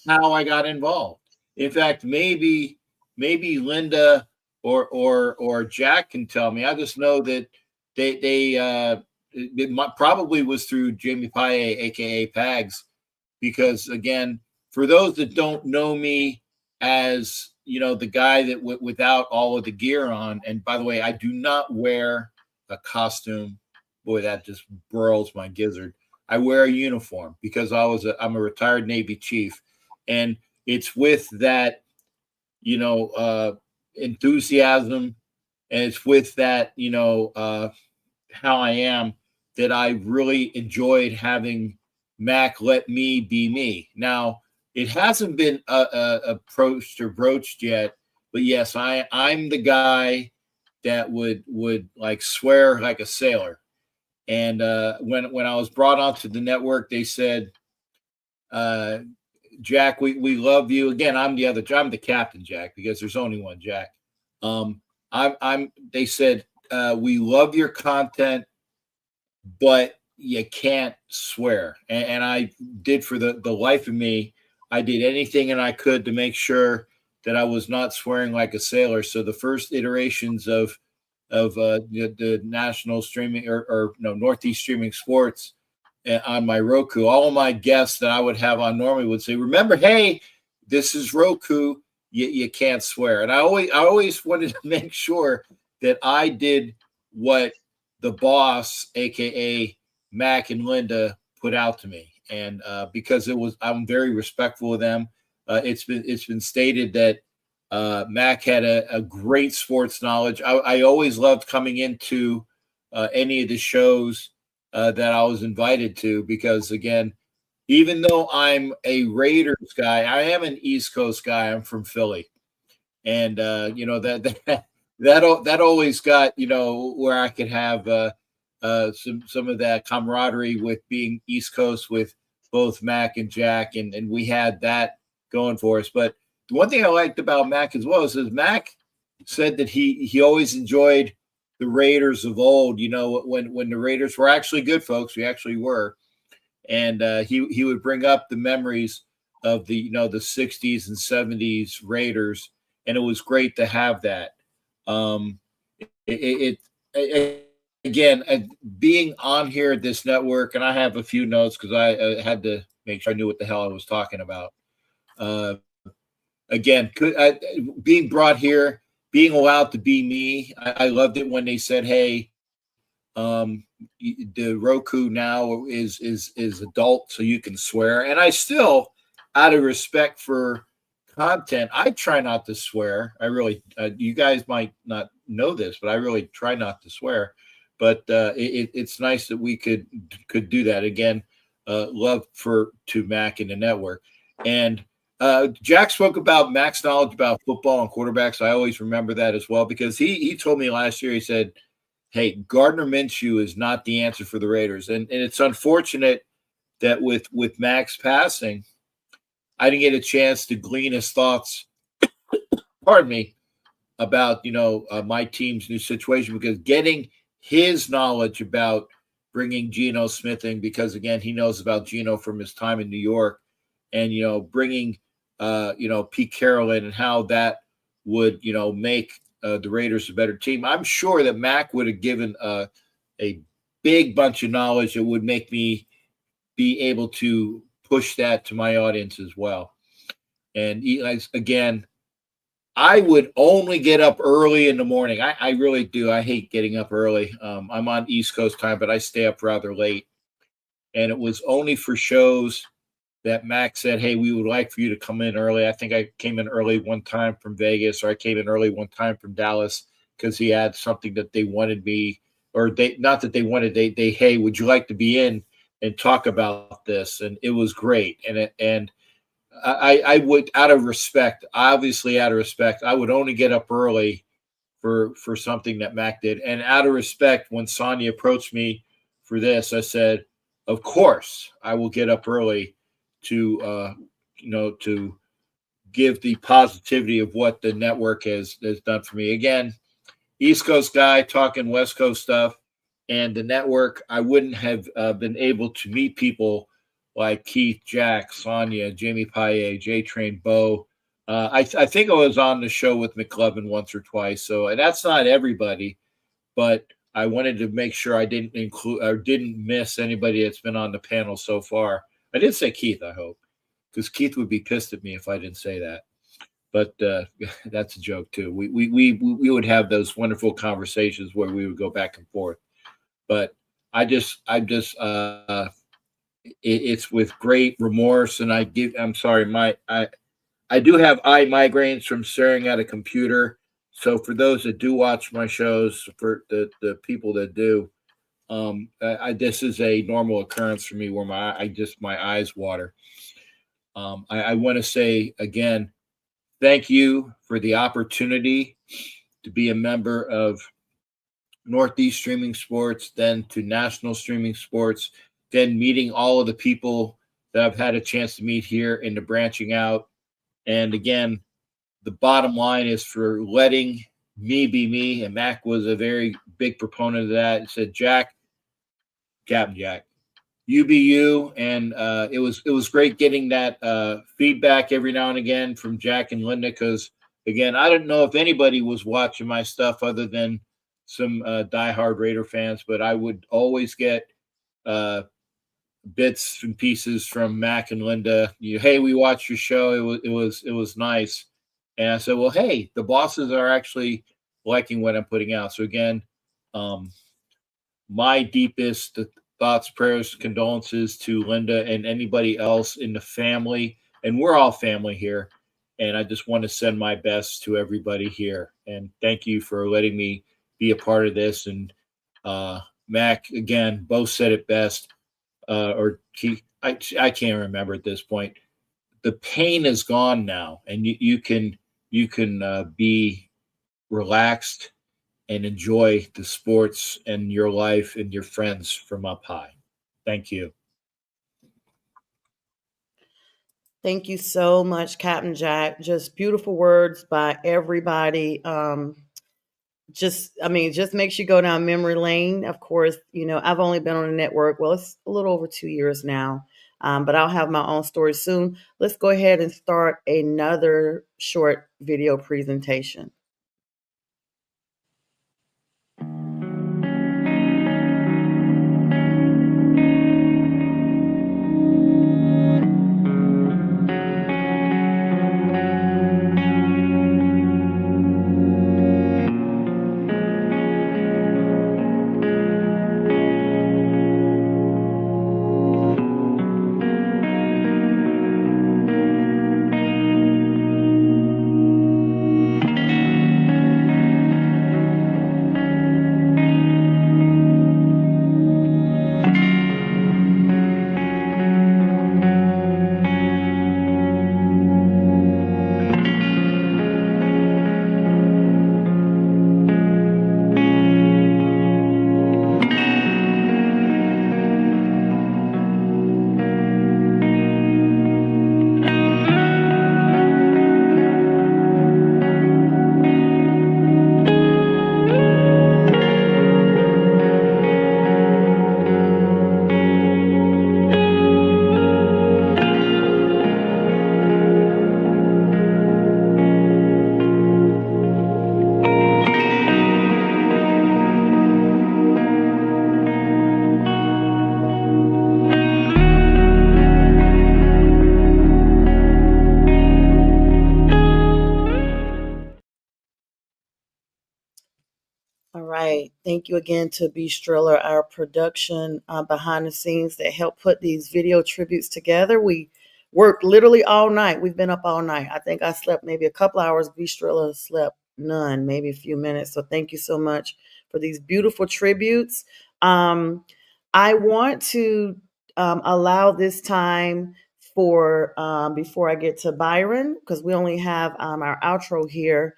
S8: how I got involved. In fact, maybe Linda or Jack can tell me. I just know that it probably was through Jamie Paye, aka Pags, because again, for those that don't know me as the guy that without all of the gear on, and by the way, I do not wear a costume. Boy, that just burls my gizzard. I wear a uniform because I'm a retired Navy chief, and it's with that enthusiasm, and it's with that how I am, that I really enjoyed having Mac let me be me. Now, it hasn't been approached or broached yet, but yes, I'm the guy that would like swear like a sailor. And when I was brought onto the network, they said, Jack, we love you. Again, I'm the captain, Jack, because there's only one Jack. They said, we love your content, but you can't swear. And I did, for the life of me, I did anything and I could to make sure that I was not swearing like a sailor. So the first iterations of the national streaming or Northeast Streaming Sports on my Roku, all of my guests that I would have on normally would say, remember, hey, this is Roku. You can't swear. And I always wanted to make sure that I did what the boss, aka Mac and Linda, put out to me. And because I'm very respectful of them. It's been stated that Mac had a great sports knowledge. I always loved coming into any of the shows that I was invited to, because again, even though I'm a Raiders guy, I am an East Coast guy. I'm from Philly, and that always got where I could have some of that camaraderie with being East Coast with both Mac and Jack, and we had that going for us. But the one thing I liked about Mac as well is Mac said that he always enjoyed the Raiders of old. When the Raiders were actually good, folks, we actually were. And he would bring up the memories of the 60s and 70s Raiders, and it was great to have that. Again, being on here at this network, and I have a few notes because I had to make sure I knew what the hell I was talking about. Again, being brought here, being allowed to be me, I loved it when they said, hey, the Roku now is adult, so you can swear. And I still, out of respect for content, I try not to swear. I really, you guys might not know this, but I really try not to swear. But it's nice that we could do that. Again, love to Mac and the network. And Jack spoke about Mac's knowledge about football and quarterbacks. I always remember that as well, because he told me last year, he said, hey, Gardner Minshew is not the answer for the Raiders. And it's unfortunate that with Mac's passing, I didn't get a chance to glean his thoughts, pardon me, about, my team's new situation, because getting his knowledge about bringing Geno Smith in, because again, he knows about Geno from his time in New York, and, bringing, Pete Carroll in and how that would, make the Raiders a better team. I'm sure that Mac would have given a big bunch of knowledge that would make me be able to push that to my audience as well. And again, I would only get up early in the morning. I really do. I hate getting up early. I'm on East Coast time, but I stay up rather late. And it was only for shows that Mac said, hey, we would like for you to come in early. I think I came in early one time from Vegas, or I came in early one time from Dallas, because he had something that they wanted me, or not that they wanted, they hey, would you like to be in and talk about this? And it was great. And I would, out of respect, obviously out of respect, I would only get up early for something that Mac did. And out of respect, when Sonia approached me for this, I said, of course, I will get up early to to give the positivity of what the network has done for me. Again, East Coast guy talking West Coast stuff, and the network, I wouldn't have been able to meet people like Keith, Jack, Sonia, Jamie Paye, J Train, Bo. I think I was on the show with McLovin once or twice. So, and that's not everybody, but I wanted to make sure I didn't include or didn't miss anybody that's been on the panel so far. I did say Keith, I hope, because Keith would be pissed at me if I didn't say that. But that's a joke too. We would have those wonderful conversations where we would go back and forth. But it's with great remorse, and I'm sorry, I do have eye migraines from staring at a computer. So for those that do watch my shows, for the people that do, this is a normal occurrence for me where my eyes water. I want to say again, thank you for the opportunity to be a member of Northeast Streaming Sports, then to National Streaming Sports, then meeting all of the people that I've had a chance to meet here and the branching out. And again, the bottom line is for letting me be me. And Mac was a very big proponent of that. He said, Captain Jack, you be you. And it was great getting that feedback every now and again from Jack and Linda, because again, I don't know if anybody was watching my stuff other than some diehard Raider fans, but I would always get bits and pieces from Mac and Linda. Hey, we watched your show. It was nice. And I said, well, hey, the bosses are actually liking what I'm putting out. So again, my deepest thoughts, prayers, condolences to Linda and anybody else in the family. And we're all family here. And I just want to send my best to everybody here. And thank you for letting me be a part of this. And Mac, again, both said it best. Or Keith, I can't remember at this point. The pain is gone now, and you can be relaxed and enjoy the sports and your life and your friends from up high. Thank you.
S2: Thank you so much, Captain Jack. Just beautiful words by everybody. Just makes you go down memory lane. Of course, I've only been on the network. Well, it's a little over 2 years now, but I'll have my own story soon. Let's go ahead and start another short video presentation. All right. Thank you again to B. Striller, our production behind the scenes that helped put these video tributes together. We worked literally all night. We've been up all night. I think I slept maybe a couple hours. B. Striller slept none, maybe a few minutes. So thank you so much for these beautiful tributes. I want to allow this time for before I get to Byron, because we only have our outro here.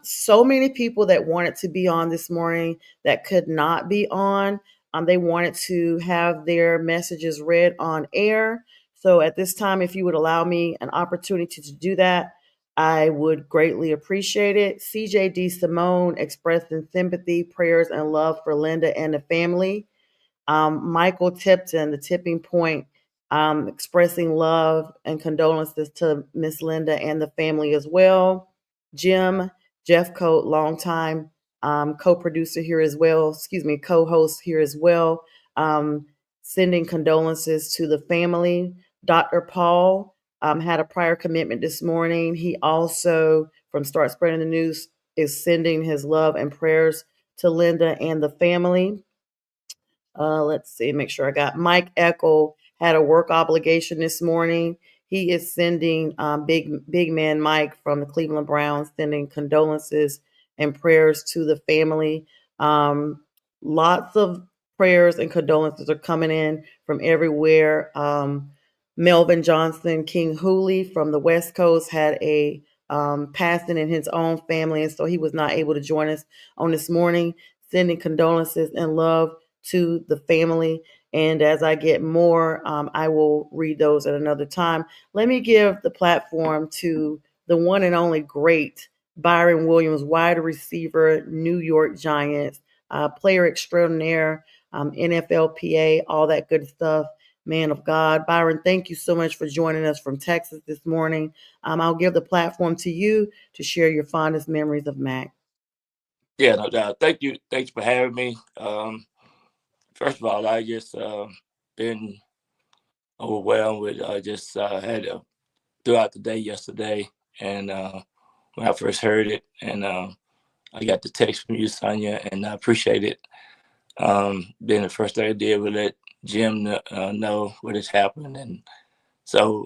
S2: So many people that wanted to be on this morning that could not be on. They wanted to have their messages read on air. So at this time, if you would allow me an opportunity to do that, I would greatly appreciate it. CJD Simone expressing sympathy, prayers, and love for Linda and the family. Michael Tipton, the Tipping Point, expressing love and condolences to Miss Linda and the family as well. Jim Jeffcoat, longtime co-producer here as well, co-host here as well, sending condolences to the family. Dr. Paul had a prior commitment this morning. He also, from Start Spreading the News, is sending his love and prayers to Linda and the family. Let's see, make sure I got Mike Eckel had a work obligation this morning. He is sending big man Mike from the Cleveland Browns, sending condolences and prayers to the family. Lots of prayers and condolences are coming in from everywhere. Melvin Johnson, King Hooley from the West Coast had a passing in his own family, and so he was not able to join us on this morning, sending condolences and love to the family. And as I get more, I will read those at another time. Let me give the platform to the one and only great Byron Williams, wide receiver, New York Giants, player extraordinaire, NFLPA, all that good stuff. Man of God. Byron, thank you so much for joining us from Texas this morning. I'll give the platform to you to share your fondest memories of Mac.
S7: Yeah, no doubt. Thank you. Thanks for having me. First of all, I just been overwhelmed with just had throughout the day yesterday, and when I first heard it, and I got the text from you, Sonia, and I appreciate it. Then the first thing I did was let Jim know what has happened, and so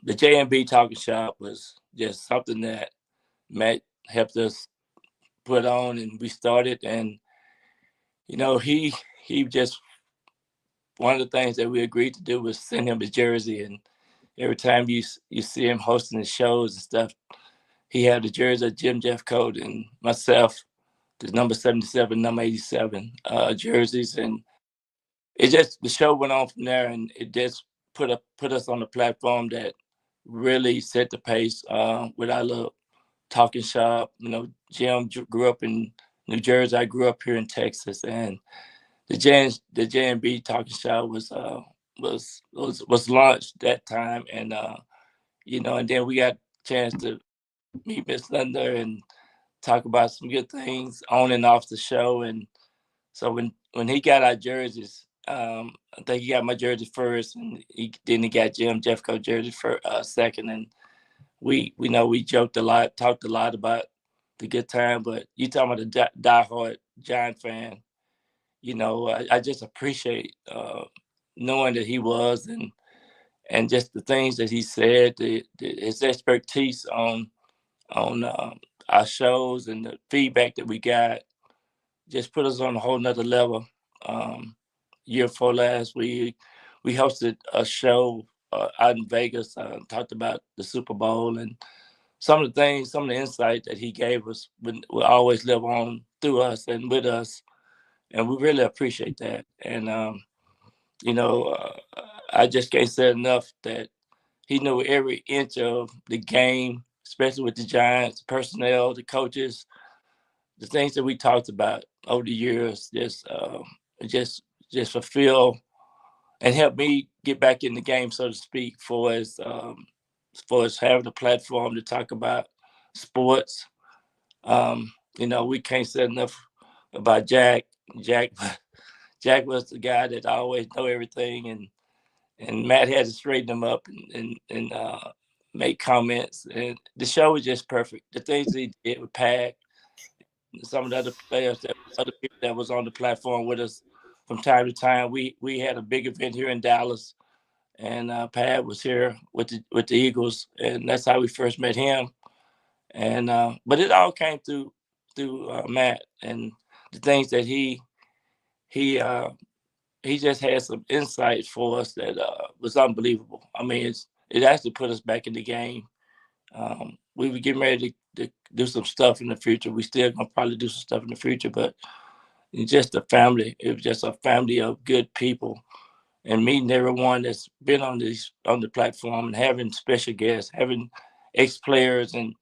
S7: the JMB Talking Shop was just something that Matt helped us put on, and we started, and you know he just one of the things that we agreed to do was send him his jersey, and every time you see him hosting the shows and stuff, he had the jersey of Jim Jeffcoat and myself, the number 77, number 87 jerseys, and it just the show went on from there, and it just put us on the platform that really set the pace with our little talking shop. You know, Jim grew up in New Jersey. I grew up here in Texas, and the JNB Talking Shop was launched that time, and you know, and then we got a chance to meet Miss Linda and talk about some good things on and off the show. And so when he got our jerseys, I think he got my jersey first, and then he got Jim Jeffcoat jersey for second. And we know we joked a lot, talked a lot about the good time. But you talking about a diehard Giant fan, you know, I just appreciate knowing that he was, and just the things that he said, his expertise on our shows and the feedback that we got just put us on a whole nother level. Year before last, we hosted a show out in Vegas, talked about the Super Bowl, and some of the things, some of the insight that he gave us will always live on through us and with us. And we really appreciate that. And, you know, I just can't say enough that he knew every inch of the game, especially with the Giants, personnel, the coaches, the things that we talked about over the years, just fulfill and help me get back in the game, so to speak, for as having a platform to talk about sports. You know, we can't say enough about Jack. Jack Jack was the guy that always know everything, and Matt had to straighten him up and make comments. And the show was just perfect. The things he did with Pat, some of the other players, other people that was on the platform with us from time to time. We had a big event here in Dallas, and Pat was here with the Eagles, and that's how we first met him. And but it all came through Matt, and the things that he just had some insights for us that was unbelievable. I mean, it actually put us back in the game. We were getting ready to do some stuff in the future. We still gonna probably do some stuff in the future, but it's just a family. It was just a family of good people, and meeting everyone that's been on the platform and having special guests, having ex players, and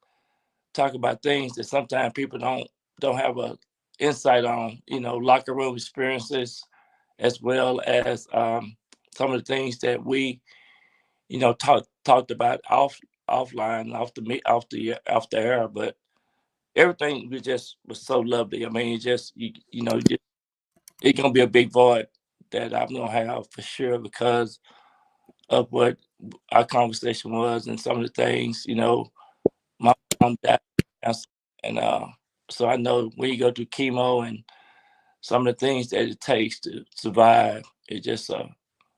S7: talk about things that sometimes people don't have a insight on. Locker room experiences, as well as some of the things that we talked about offline, off the air, but everything was so lovely. I mean, it's gonna be a big void that I'm gonna have for sure because of what our conversation was and some of the things. My mom died of cancer, and so I know when you go through chemo and some of the things that it takes to survive, it's just a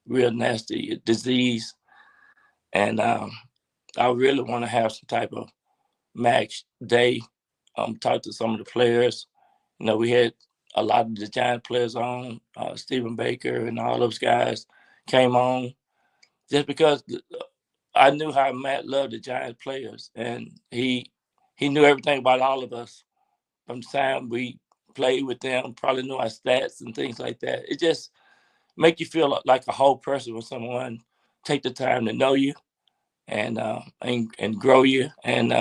S7: real nasty disease, and I really want to have some type of match day. Talk to some of the players. We had a lot of the Giant players on. Stephen Baker and all those guys came on just because I knew how Matt loved the Giant players, and he knew everything about all of us from the time we played with them. Probably knew our stats and things like that. It just make you feel like a whole person when someone take the time to know you and grow you. And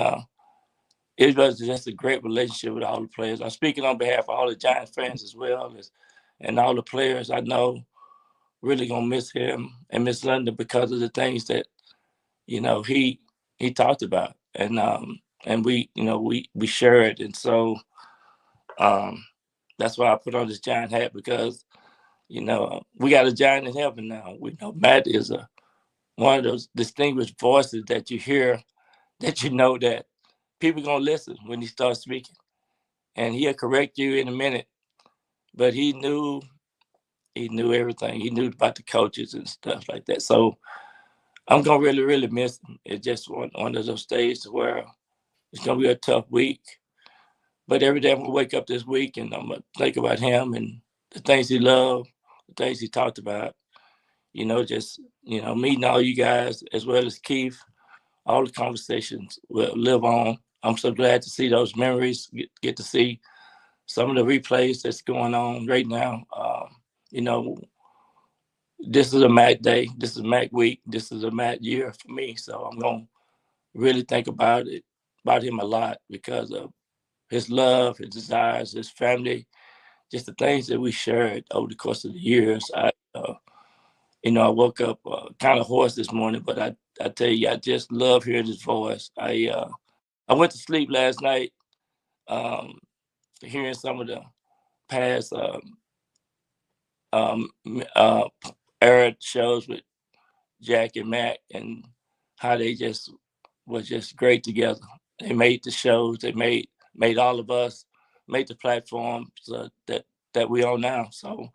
S7: it was just a great relationship with all the players. I'm speaking on behalf of all the Giants fans as well and all the players. I know really gonna miss him and miss London because of the things that he talked about, and we shared. And so that's why I put on this Giant hat, because we got a Giant in heaven now. We know Matt is one of those distinguished voices that you hear, that that people gonna listen when he starts speaking, and he'll correct you in a minute. But he knew everything. He knew about the coaches and stuff like that. So I'm gonna really, really miss him. It's just one of those days where it's gonna be a tough week. But every day I'm gonna wake up this week and I'm gonna think about him and the things he loved, the things he talked about. Meeting all you guys as well as Keith. All the conversations will live on. I'm so glad to see those memories, get to see some of the replays that's going on right now. This is a Mac day. This is Mac week. This is a Mac year for me. So I'm going to really think about him a lot because of his love, his desires, his family, just the things that we shared over the course of the years. I woke up kind of hoarse this morning, but I tell you, I just love hearing his voice. I went to sleep last night, um, hearing some of the past um, uh, aired shows with Jack and Mac, and how they just was just great together. They made the shows. They made all of us, made the platforms that we on now. So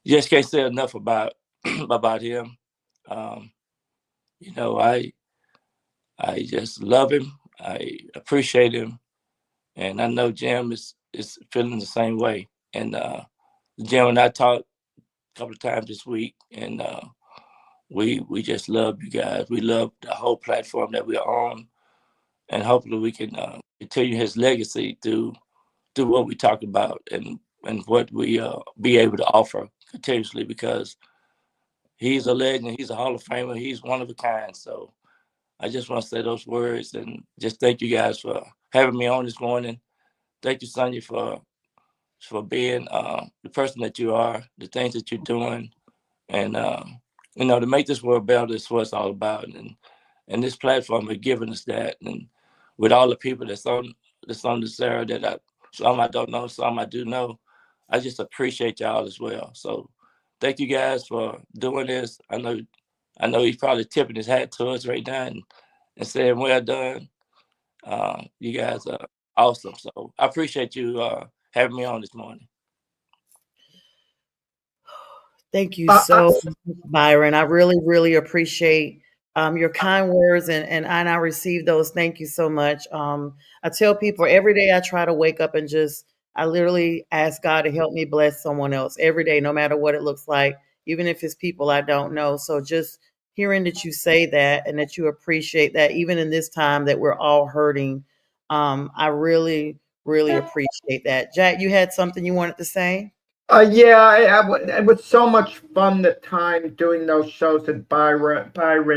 S7: you just can't say enough about about him. Um, I just love him. I appreciate him, and I know Jim is feeling the same way. And Jim and I talked a couple of times this week, and we just love you guys. We love the whole platform that we're on, and hopefully we can continue his legacy through what we talk about and what we be able to offer continuously, because he's a legend. He's a Hall of Famer. He's one of a kind. So I just want to say those words and just thank you guys for having me on this morning. Thank you, Sonia, for being the person that you are, the things that you're doing, and to make this world better is what it's all about. And this platform has given us that. And with all the people that's on this era, that some I don't know, some I do know, I just appreciate y'all as well. So thank you guys for doing this. I know he's probably tipping his hat to us right now and saying, well done. You guys are awesome. So I appreciate you having me on this morning.
S2: Thank you so much, Byron. I really, really appreciate your kind words, and I receive those. Thank you so much. I tell people every day I try to wake up and just I literally ask God to help me bless someone else every day, no matter what it looks like, even if it's people I don't know. So just hearing that you say that and that you appreciate that, even in this time that we're all hurting, I really, really appreciate that. Jack, you had something you wanted to say?
S3: Yeah, it was so much fun the time doing those shows with Byron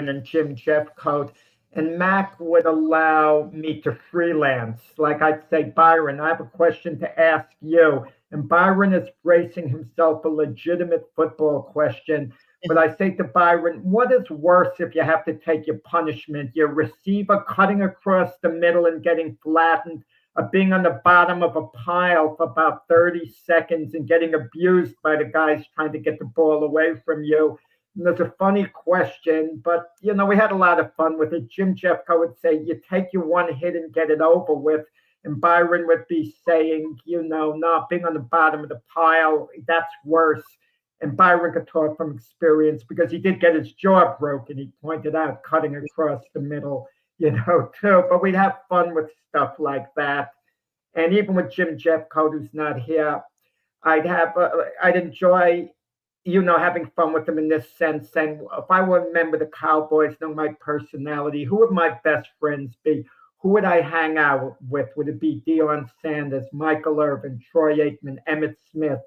S3: and Jim Jeffcoat. And Mac would allow me to freelance. Like I'd say, Byron, I have a question to ask you. And Byron is bracing himself a legitimate football question. But I say to Byron, what is worse if you have to take your punishment? Your receiver cutting across the middle and getting flattened, of being on the bottom of a pile for about 30 seconds and getting abused by the guys trying to get the ball away from you. And there's a funny question, but we had a lot of fun with it. Jim Jeffco would say, you take your one hit and get it over with. And Byron would be saying, not being on the bottom of the pile, that's worse. And Byron could talk from experience because he did get his jaw broken. He pointed out cutting across the middle, too. But we'd have fun with stuff like that. And even with Jim Jeffcoat, who's not here, I'd enjoy, having fun with him in this sense. And if I were a member of the Cowboys, know my personality, who would my best friends be? Who would I hang out with? Would it be Deion Sanders, Michael Irvin, Troy Aikman, Emmett Smith?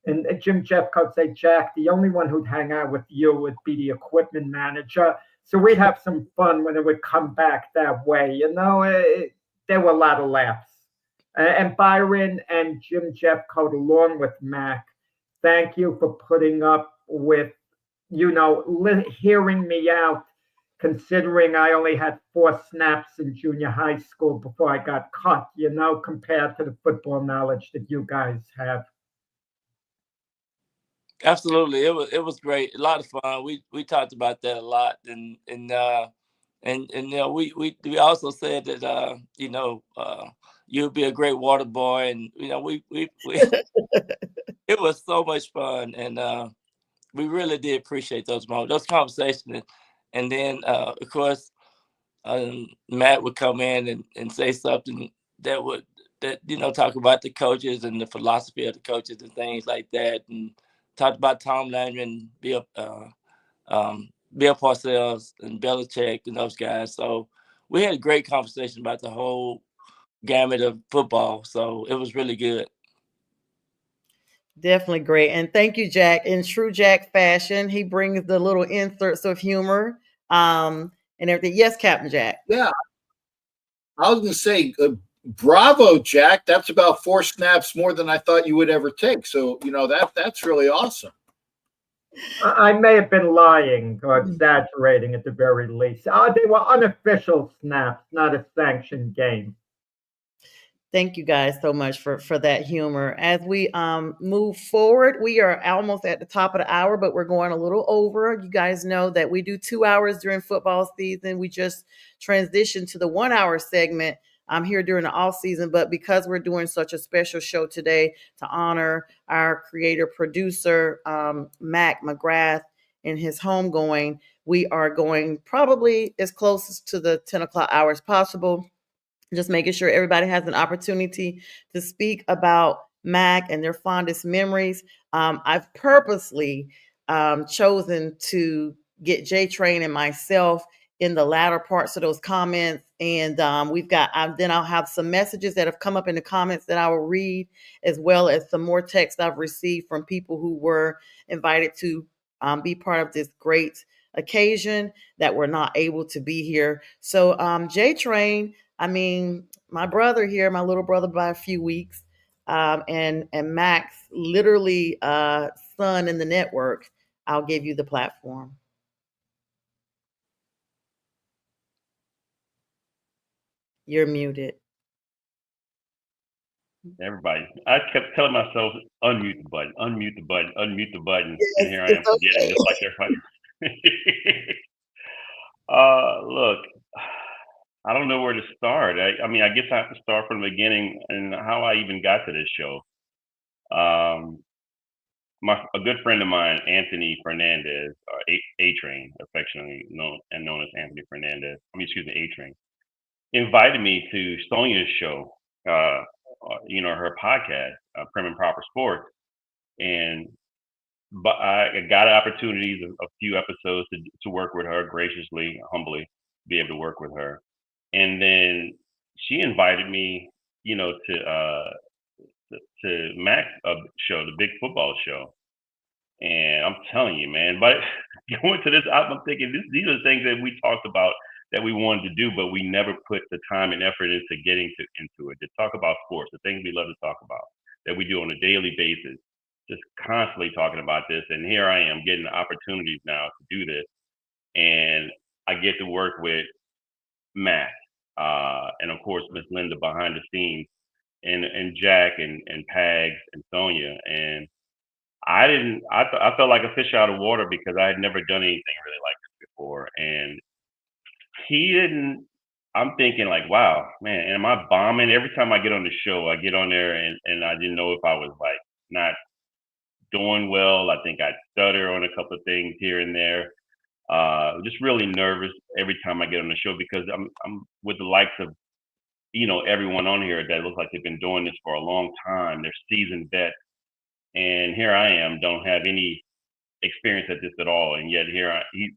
S3: And Jim Jeffcoat say, Jack, the only one who'd hang out with you would be the equipment manager. So we'd have some fun when it would come back that way. There were a lot of laughs. And Byron and Jim Jeffcoat, along with Mac, thank you for putting up with, hearing me out, considering I only had 4 snaps in junior high school before I got cut, compared to the football knowledge that you guys have.
S7: Absolutely, it was great, a lot of fun. We talked about that a lot, and we also said that you'll be a great water boy, and we it was so much fun, and we really did appreciate those moments, those conversations, and then of course Matt would come in and say something that talk about the coaches and the philosophy of the coaches and things like that, and talked about Tom Landry and Bill Parcells and Belichick and those guys. So we had a great conversation about the whole gamut of football. So it was really good.
S2: Definitely great. And thank you, Jack. In true Jack fashion, he brings the little inserts of humor and everything. Yes, Captain Jack.
S8: Yeah, I was going to say, bravo, Jack. That's about 4 snaps more than I thought you would ever take. So, that's really awesome.
S3: I may have been lying or exaggerating at the very least. They were unofficial snaps, not a sanctioned game.
S2: Thank you guys so much for that humor. As we move forward, we are almost at the top of the hour, but we're going a little over. You guys know that we do 2 hours during football season. We just transitioned to the 1 hour segment. I'm here during the off season, but because we're doing such a special show today to honor our creator producer, Mac McGrath, in his homegoing, we are going probably as close to the 10 o'clock hour as possible. Just making sure everybody has an opportunity to speak about Mac and their fondest memories. I've purposely chosen to get J Train and myself in the latter parts of those comments. And then I'll have some messages that have come up in the comments that I will read, as well as some more texts I've received from people who were invited to be part of this great occasion that were not able to be here. So J Train, my brother here, my little brother by a few weeks, and Max, literally son in the network. I'll give you the platform. You're muted.
S9: Everybody, I kept telling myself, unmute the button, unmute the button, unmute the button,
S2: Yes,
S9: and here I am forgetting, just like everybody. Look, I don't know where to start. I guess I have to start from the beginning and how I even got to this show. A good friend of mine, Anthony Fernandez, A-Train, affectionately known as Anthony Fernandez. A-Train, invited me to Sonia's show her podcast, Prim and Proper Sports, and but I got opportunities, a few episodes to work with her graciously, humbly, be able to work with her, and then she invited me, to Mac's show, the big football show. And I'm telling you, man, but going to this, I'm thinking these are the things that we talked about that we wanted to do, but we never put the time and effort into into it. To talk about sports, the things we love to talk about that we do on a daily basis, just constantly talking about this. And here I am getting opportunities now to do this, and I get to work with Matt, and of course Miss Linda behind the scenes, and Jack and Pags and Sonia. And I felt like a fish out of water because I had never done anything really like this before. And he didn't, I'm thinking like, wow, man, am I bombing? Every time I get on the show, I get on there and I didn't know if I was like not doing well. I think I stutter on a couple of things here and there. Just really nervous every time I get on the show because I'm with the likes of, everyone on here that looks like they've been doing this for a long time. They're seasoned vets. And here I am, don't have any experience at this at all, and yet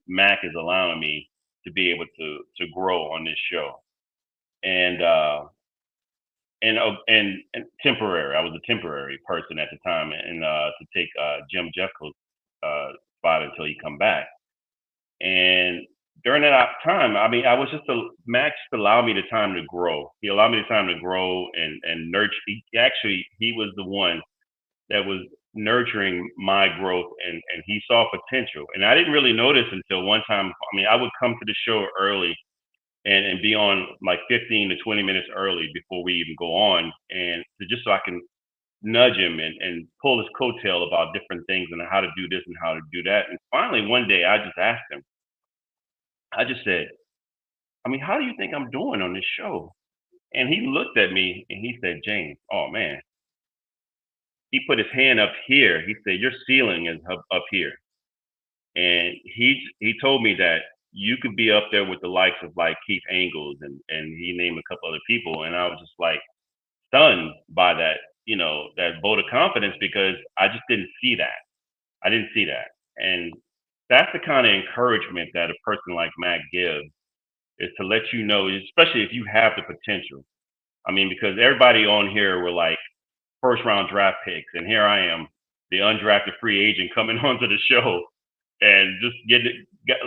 S9: Mac is allowing me to be able to grow on this show, and and temporary. I was a temporary person at the time, and to take Jim Jeffco's spot until he come back. And during that time, I mean, I was Mac just allowed me the time to grow. He allowed me the time to grow and nurture. He was the one that was nurturing my growth, and he saw potential. And I didn't really notice until one time. I mean, I would come to the show early and be on like 15 to 20 minutes early before we even go on, and just so I can nudge him and pull his coattail about different things and how to do this and how to do that. And finally one day I just asked him, I just said, I mean, how do you think I'm doing on this show? And he looked at me and he said, James, oh man, he put his hand up here. He said, your ceiling is up here. And he told me that you could be up there with the likes of like Keith Angles and he named a couple other people. And I was just like stunned by that, that vote of confidence because I just didn't see that. I didn't see that. And that's the kind of encouragement that a person like Matt gives, is to let you know, especially if you have the potential. I mean, because everybody on here were like first round draft picks, and here I am, the undrafted free agent coming onto the show, and just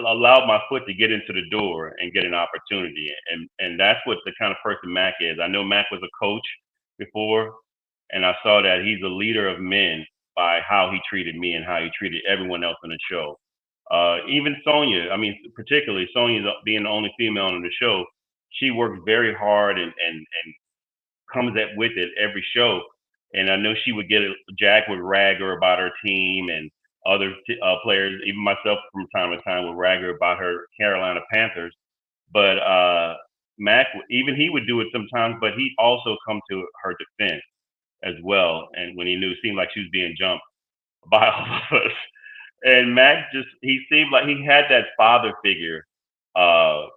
S9: allowed my foot to get into the door and get an opportunity. And that's what the kind of person Mac is. I know Mac was a coach before, and I saw that he's a leader of men by how he treated me and how he treated everyone else on the show. Even Sonia, I mean, particularly Sonia being the only female on the show, she works very hard and comes at with it every show. And I know she would Jack would rag her about her team, and other players, even myself from time to time, would rag her about her Carolina Panthers. But Mac, even he would do it sometimes, but he also come to her defense as well. And when he knew, it seemed like she was being jumped by all of us. And Mac he seemed like he had that father figure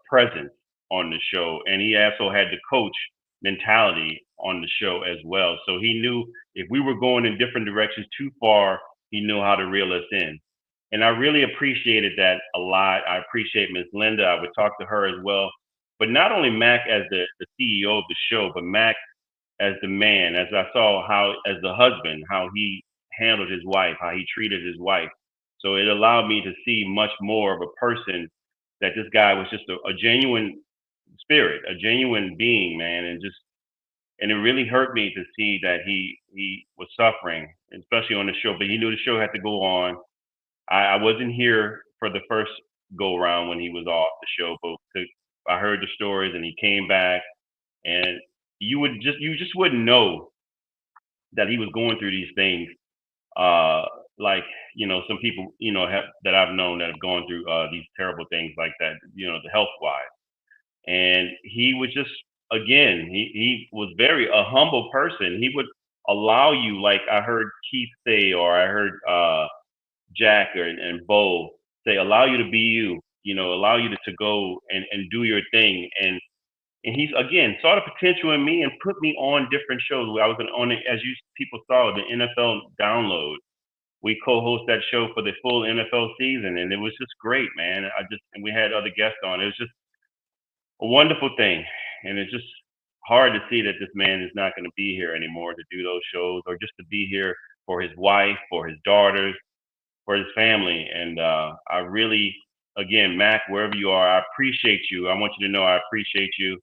S9: presence on the show. And he also had the coach mentality on the show as well. So he knew if we were going in different directions too far, he knew how to reel us in. And I really appreciated that a lot. I appreciate Miss Linda. I would talk to her as well. But not only Mac as the CEO of the show, but Mac as the man, as I saw how, as the husband, how he handled his wife, how he treated his wife. So it allowed me to see much more of a person, that this guy was just a genuine spirit, a genuine being, man. And it really hurt me to see that he was suffering, especially on the show, but he knew the show had to go on. I wasn't here for the first go around when he was off the show, but I heard the stories and he came back, and you just wouldn't know that he was going through these things. Like, some people, that I've known that have gone through these terrible things like that, the health wise. And he was just, again, he was very a humble person. He would allow you, like I heard Keith say, or I heard Jack and Bo say, allow you to be you, allow you to go and do your thing. And And he's again saw the potential in me and put me on different shows. I was on it, as you people saw, the NFL Download. We co-host that show for the full NFL season, and it was just great, man. And we had other guests on. It was just a wonderful thing, and it's just hard to see that this man is not going to be here anymore to do those shows, or just to be here for his wife, for his daughters, for his family. And I really, again, Mac, wherever you are, I appreciate you. I want you to know I appreciate you,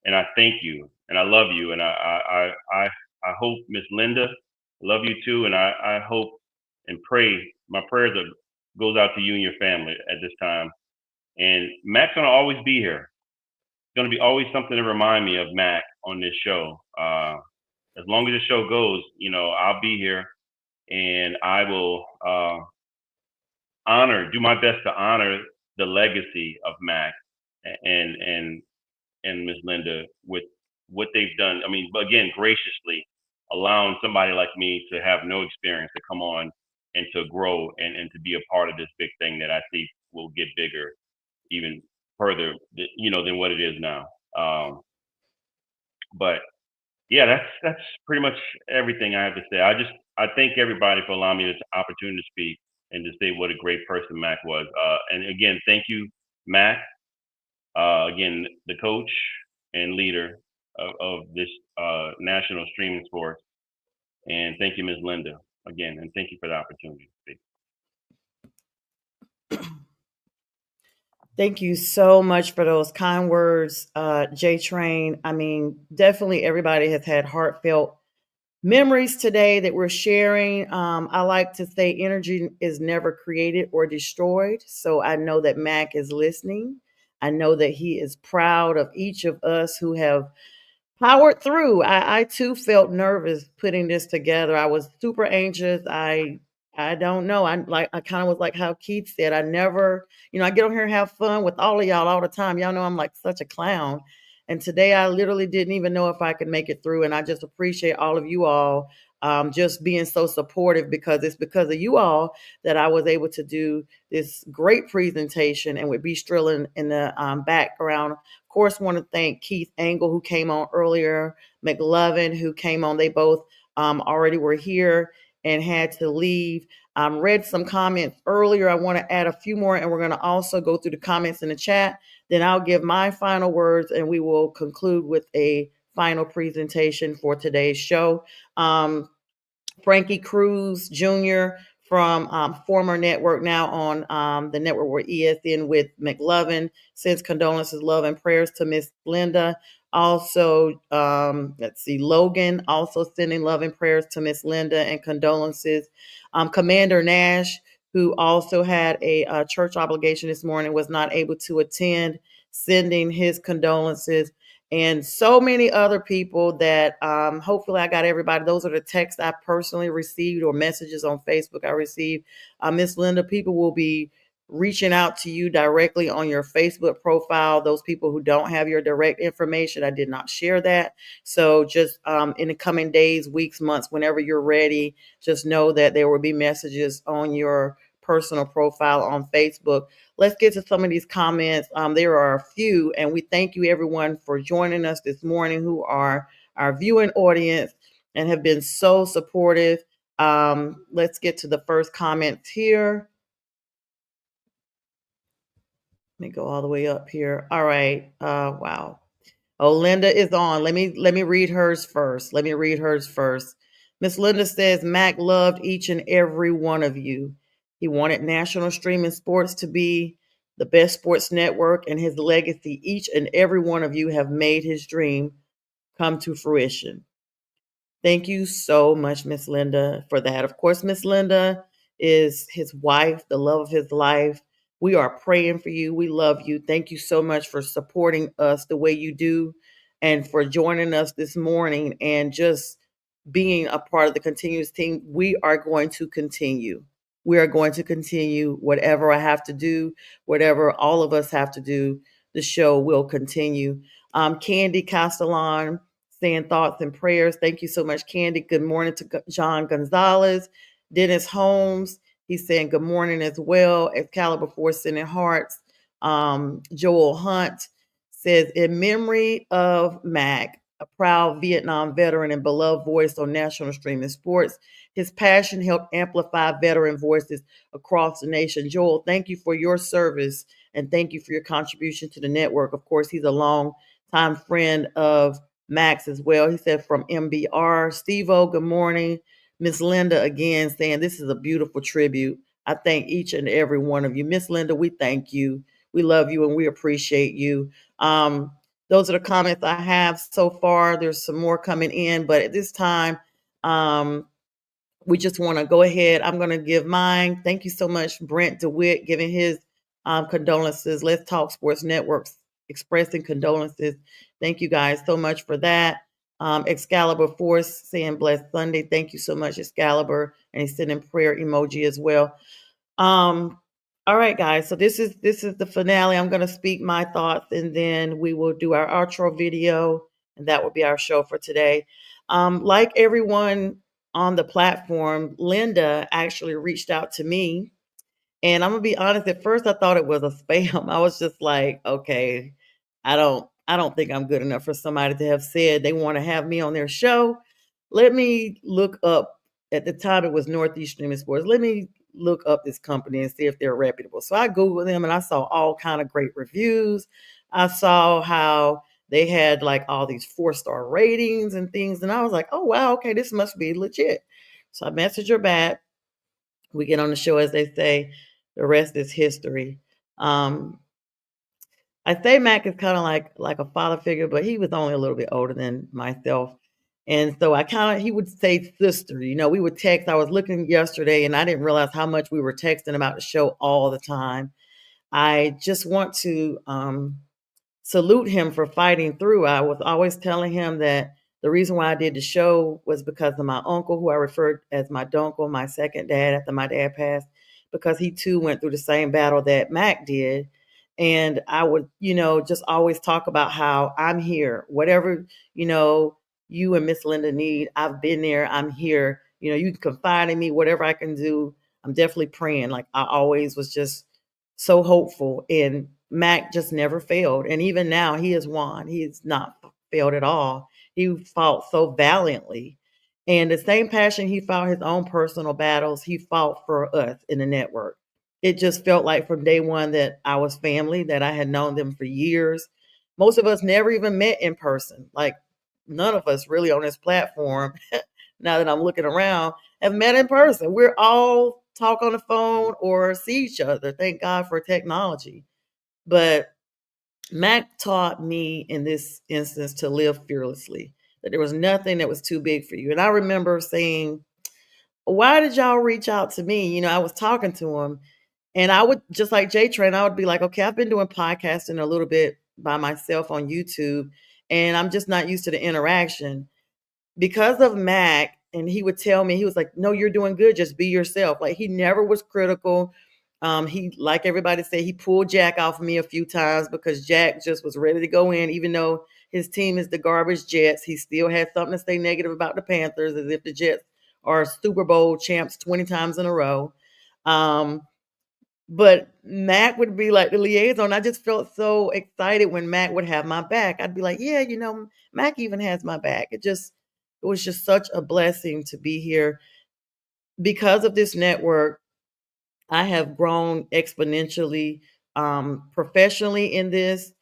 S9: and I thank you, and I love you, and I hope Miss Linda, love you too, and I hope and pray. My prayers goes out to you and your family at this time. And Mac's gonna always be here. It's gonna be always something to remind me of Mac on this show. As long as the show goes, I'll be here, and I will do my best to honor the legacy of Mac and Miss Linda with what they've done. I mean, again, graciously allowing somebody like me to have no experience to come on and to grow and to be a part of this big thing that I think will get bigger even further, than what it is now. But yeah, that's pretty much everything I have to say. I thank everybody for allowing me this opportunity to speak and to say what a great person Mac was. And again, thank you, Mac. Again, the coach and leader of this national streaming sports. And thank you, Ms. Linda, again, and thank you for the opportunity to speak.
S2: Thank you so much for those kind words, J Train. I mean, definitely everybody has had heartfelt memories today that we're sharing. I like to say energy is never created or destroyed. So I know that Mac is listening. I know that he is proud of each of us who have powered through. I too felt nervous putting this together. I was super anxious. I don't know. I kind of was like how Keith said. I never, I get on here and have fun with all of y'all all the time. Y'all know I'm like such a clown. And today I literally didn't even know if I could make it through. And I just appreciate all of you all just being so supportive, because it's because of you all that I was able to do this great presentation. And with B Strillin in the background, of course, want to thank Keith Angle, who came on earlier, McLovin, who came on. They both already were here and had to leave. Read some comments earlier. I want to add a few more, and we're going to also go through the comments in the chat. Then I'll give my final words, and we will conclude with a final presentation for today's show. Frankie Cruz Jr. from former network, now on the network where ESN with McLovin, sends condolences, love, and prayers to Miss Linda. Also, let's see, Logan also sending love and prayers to Miss Linda and condolences. Commander Nash, who also had a church obligation this morning, was not able to attend, sending his condolences. And so many other people that hopefully I got everybody. Those are the texts I personally received or messages on Facebook I received. Miss Linda, people will be reaching out to you directly on your Facebook profile. Those people who don't have your direct information, I did not share that. So just in the coming days, weeks, months, whenever you're ready, just know that there will be messages on your personal profile on Facebook. Let's get to some of these comments. There are a few, and we thank you everyone for joining us this morning, who are our viewing audience and have been so supportive. Let's get to the first comments here. Let me go all the way up here. All right. Wow. Oh, Linda is on. Let me read hers first. Miss Linda says, Mac loved each and every one of you. He wanted National Streaming Sports to be the best sports network, and his legacy, each and every one of you have made his dream come to fruition. Thank you so much, Miss Linda, for that. Of course, Miss Linda is his wife, the love of his life. We are praying for you. We love you. Thank you so much for supporting us the way you do, and for joining us this morning and just being a part of the continuous team. We are going to continue. We are going to continue whatever I have to do, whatever all of us have to do. The show will continue. Candy Castellan saying thoughts and prayers. Thank you so much, Candy. Good morning to John Gonzalez. Dennis Holmes, he's saying good morning as well. Excalibur 4 sending hearts. Joel Hunt says, in memory of Mac, a proud Vietnam veteran and beloved voice on national streaming sports, his passion helped amplify veteran voices across the nation. Joel, thank you for your service and thank you for your contribution to the network. Of course, he's a long time friend of Max as well. He said from MBR. Steve-O, good morning. Miss Linda again saying this is a beautiful tribute. I thank each and every one of you. Miss Linda, we thank you. We love you and we appreciate you. Those are the comments I have so far. There's some more coming in, but at this time, we just want to go ahead. I'm going to give mine. Thank you so much, Brent DeWitt, giving his condolences. Let's Talk Sports Networks expressing condolences. Thank you guys so much for that. Excalibur Force saying blessed Sunday. Thank you so much, Excalibur. And he's sending prayer emoji as well. All right, guys. So this is the finale. I'm going to speak my thoughts, and then we will do our outro video, and that will be our show for today. Like everyone on the platform, Linda actually reached out to me, and I'm gonna be honest. At first, I thought it was a spam. I was just like, okay, I don't think I'm good enough for somebody to have said they want to have me on their show. Let me look up. At the time, it was Northeast Streaming Sports. Let me look up this company and see if they're reputable. So I Googled them and I saw all kind of great reviews. I saw how they had like all these 4-star ratings and things. And I was like, oh, wow, okay, this must be legit. So I messaged her back. We get on the show, as they say, the rest is history. I say Mac is kind of like a father figure, but he was only a little bit older than myself. And so he would say sister, we would text. I was looking yesterday and I didn't realize how much we were texting about the show all the time. I just want to salute him for fighting through. I was always telling him that the reason why I did the show was because of my uncle, who I referred as my dunkle, my second dad after my dad passed, because he too went through the same battle that Mac did. And I would, just always talk about how I'm here, whatever, you and Miss Linda need. I've been there. I'm here. You can confide in me, whatever I can do. I'm definitely praying. Like I always was just so hopeful. And Mac just never failed. And even now he has won. He has not failed at all. He fought so valiantly. And the same passion he fought his own personal battles, he fought for us in the network. It just felt like from day one that I was family, that I had known them for years. Most of us never even met in person. Like none of us really on this platform, now that I'm looking around, have met in person. We're all talk on the phone or see each other. Thank God for technology. But Mac taught me in this instance to live fearlessly, that there was nothing that was too big for you. And I remember saying, why did y'all reach out to me? I was talking to him and I would, just like J Train, I would be like, okay, I've been doing podcasting a little bit by myself on YouTube and I'm just not used to the interaction because of Mac. And he would tell me, he was like, no, you're doing good. Just be yourself. Like he never was critical. He, like everybody said, he pulled Jack off of me a few times because Jack just was ready to go in, even though his team is the garbage Jets. He still had something to say negative about the Panthers, as if the Jets are Super Bowl champs 20 times in a row. But Mac would be like the liaison. I just felt so excited when Mac would have my back. I'd be like, yeah, Mac even has my back. It was just such a blessing to be here. Because of this network, I have grown exponentially professionally in this.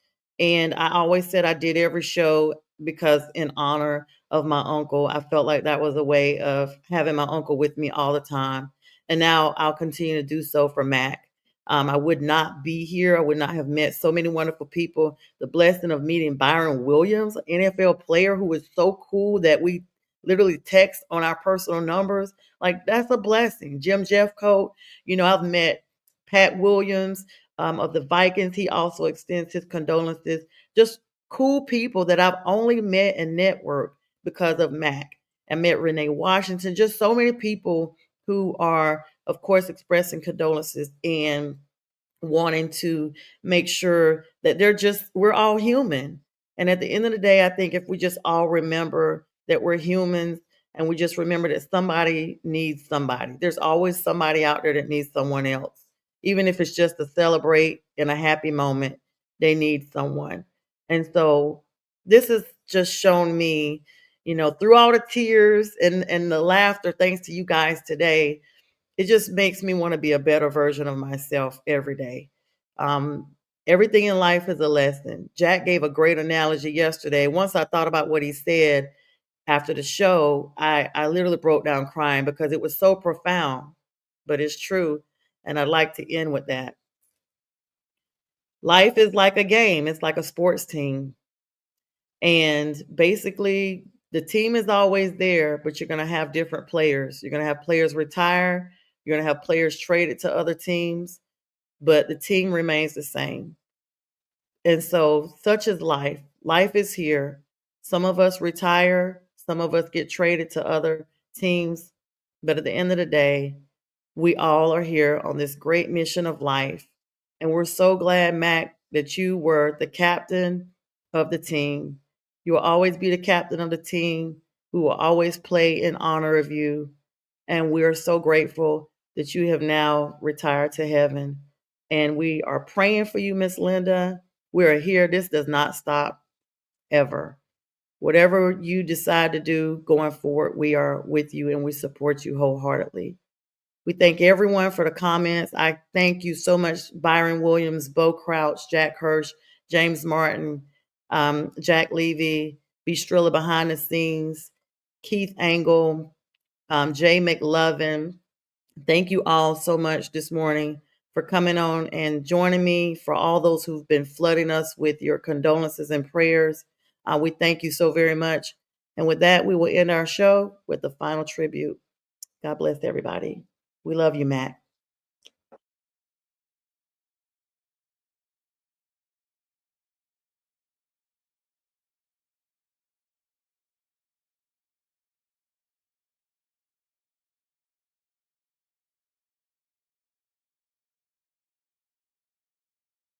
S2: And I always said I did every show because in honor of my uncle, I felt like that was a way of having my uncle with me all the time. And now I'll continue to do so for Mac. I would not be here. I would not have met so many wonderful people. The blessing of meeting Byron Williams, an NFL player who was so cool that we literally text on our personal numbers. Like that's a blessing. Jim Jeffcoat, I've met Pat Williams of the Vikings. He also extends his condolences. Just cool people that I've only met and networked because of Mac. I met Renee Washington. Just so many people who are, of course, expressing condolences and wanting to make sure that we're all human. And at the end of the day, I think if we just all remember that we're humans and we just remember that somebody needs somebody, there's always somebody out there that needs someone else. Even if it's just to celebrate in a happy moment, they need someone. And so this has just shown me, through all the tears and the laughter, thanks to you guys today, it just makes me want to be a better version of myself every day. Um, Everything in life is a lesson. Jack gave a great analogy yesterday. Once I thought about what he said after the show, I literally broke down crying because it was so profound, but it's true. And I'd like to end with that. Life is like a game. It's like a sports team. And basically, the team is always there, but you're going to have different players. You're going to have players retire. You're going to have players traded to other teams, but the team remains the same. And so, such is life. Life is here. Some of us retire, some of us get traded to other teams. But at the end of the day, we all are here on this great mission of life. And we're so glad, Mac, that you were the captain of the team. You will always be the captain of the team. We will always play in honor of you. And we are so grateful that you have now retired to heaven. And we are praying for you, Miss Linda. We are here. This does not stop ever. Whatever you decide to do going forward, we are with you and we support you wholeheartedly. We thank everyone for the comments. I thank you so much, Byron Williams, Bo Crouch, Jack Hirsch, James Martin, Jack Levy, B. Strilla behind the scenes, Keith Angle, Jay McLovin. Thank you all so much this morning for coming on and joining me, for all those who've been flooding us with your condolences and prayers. We thank you so very much. And with that, we will end our show with the final tribute. God bless everybody. We love you, Matt.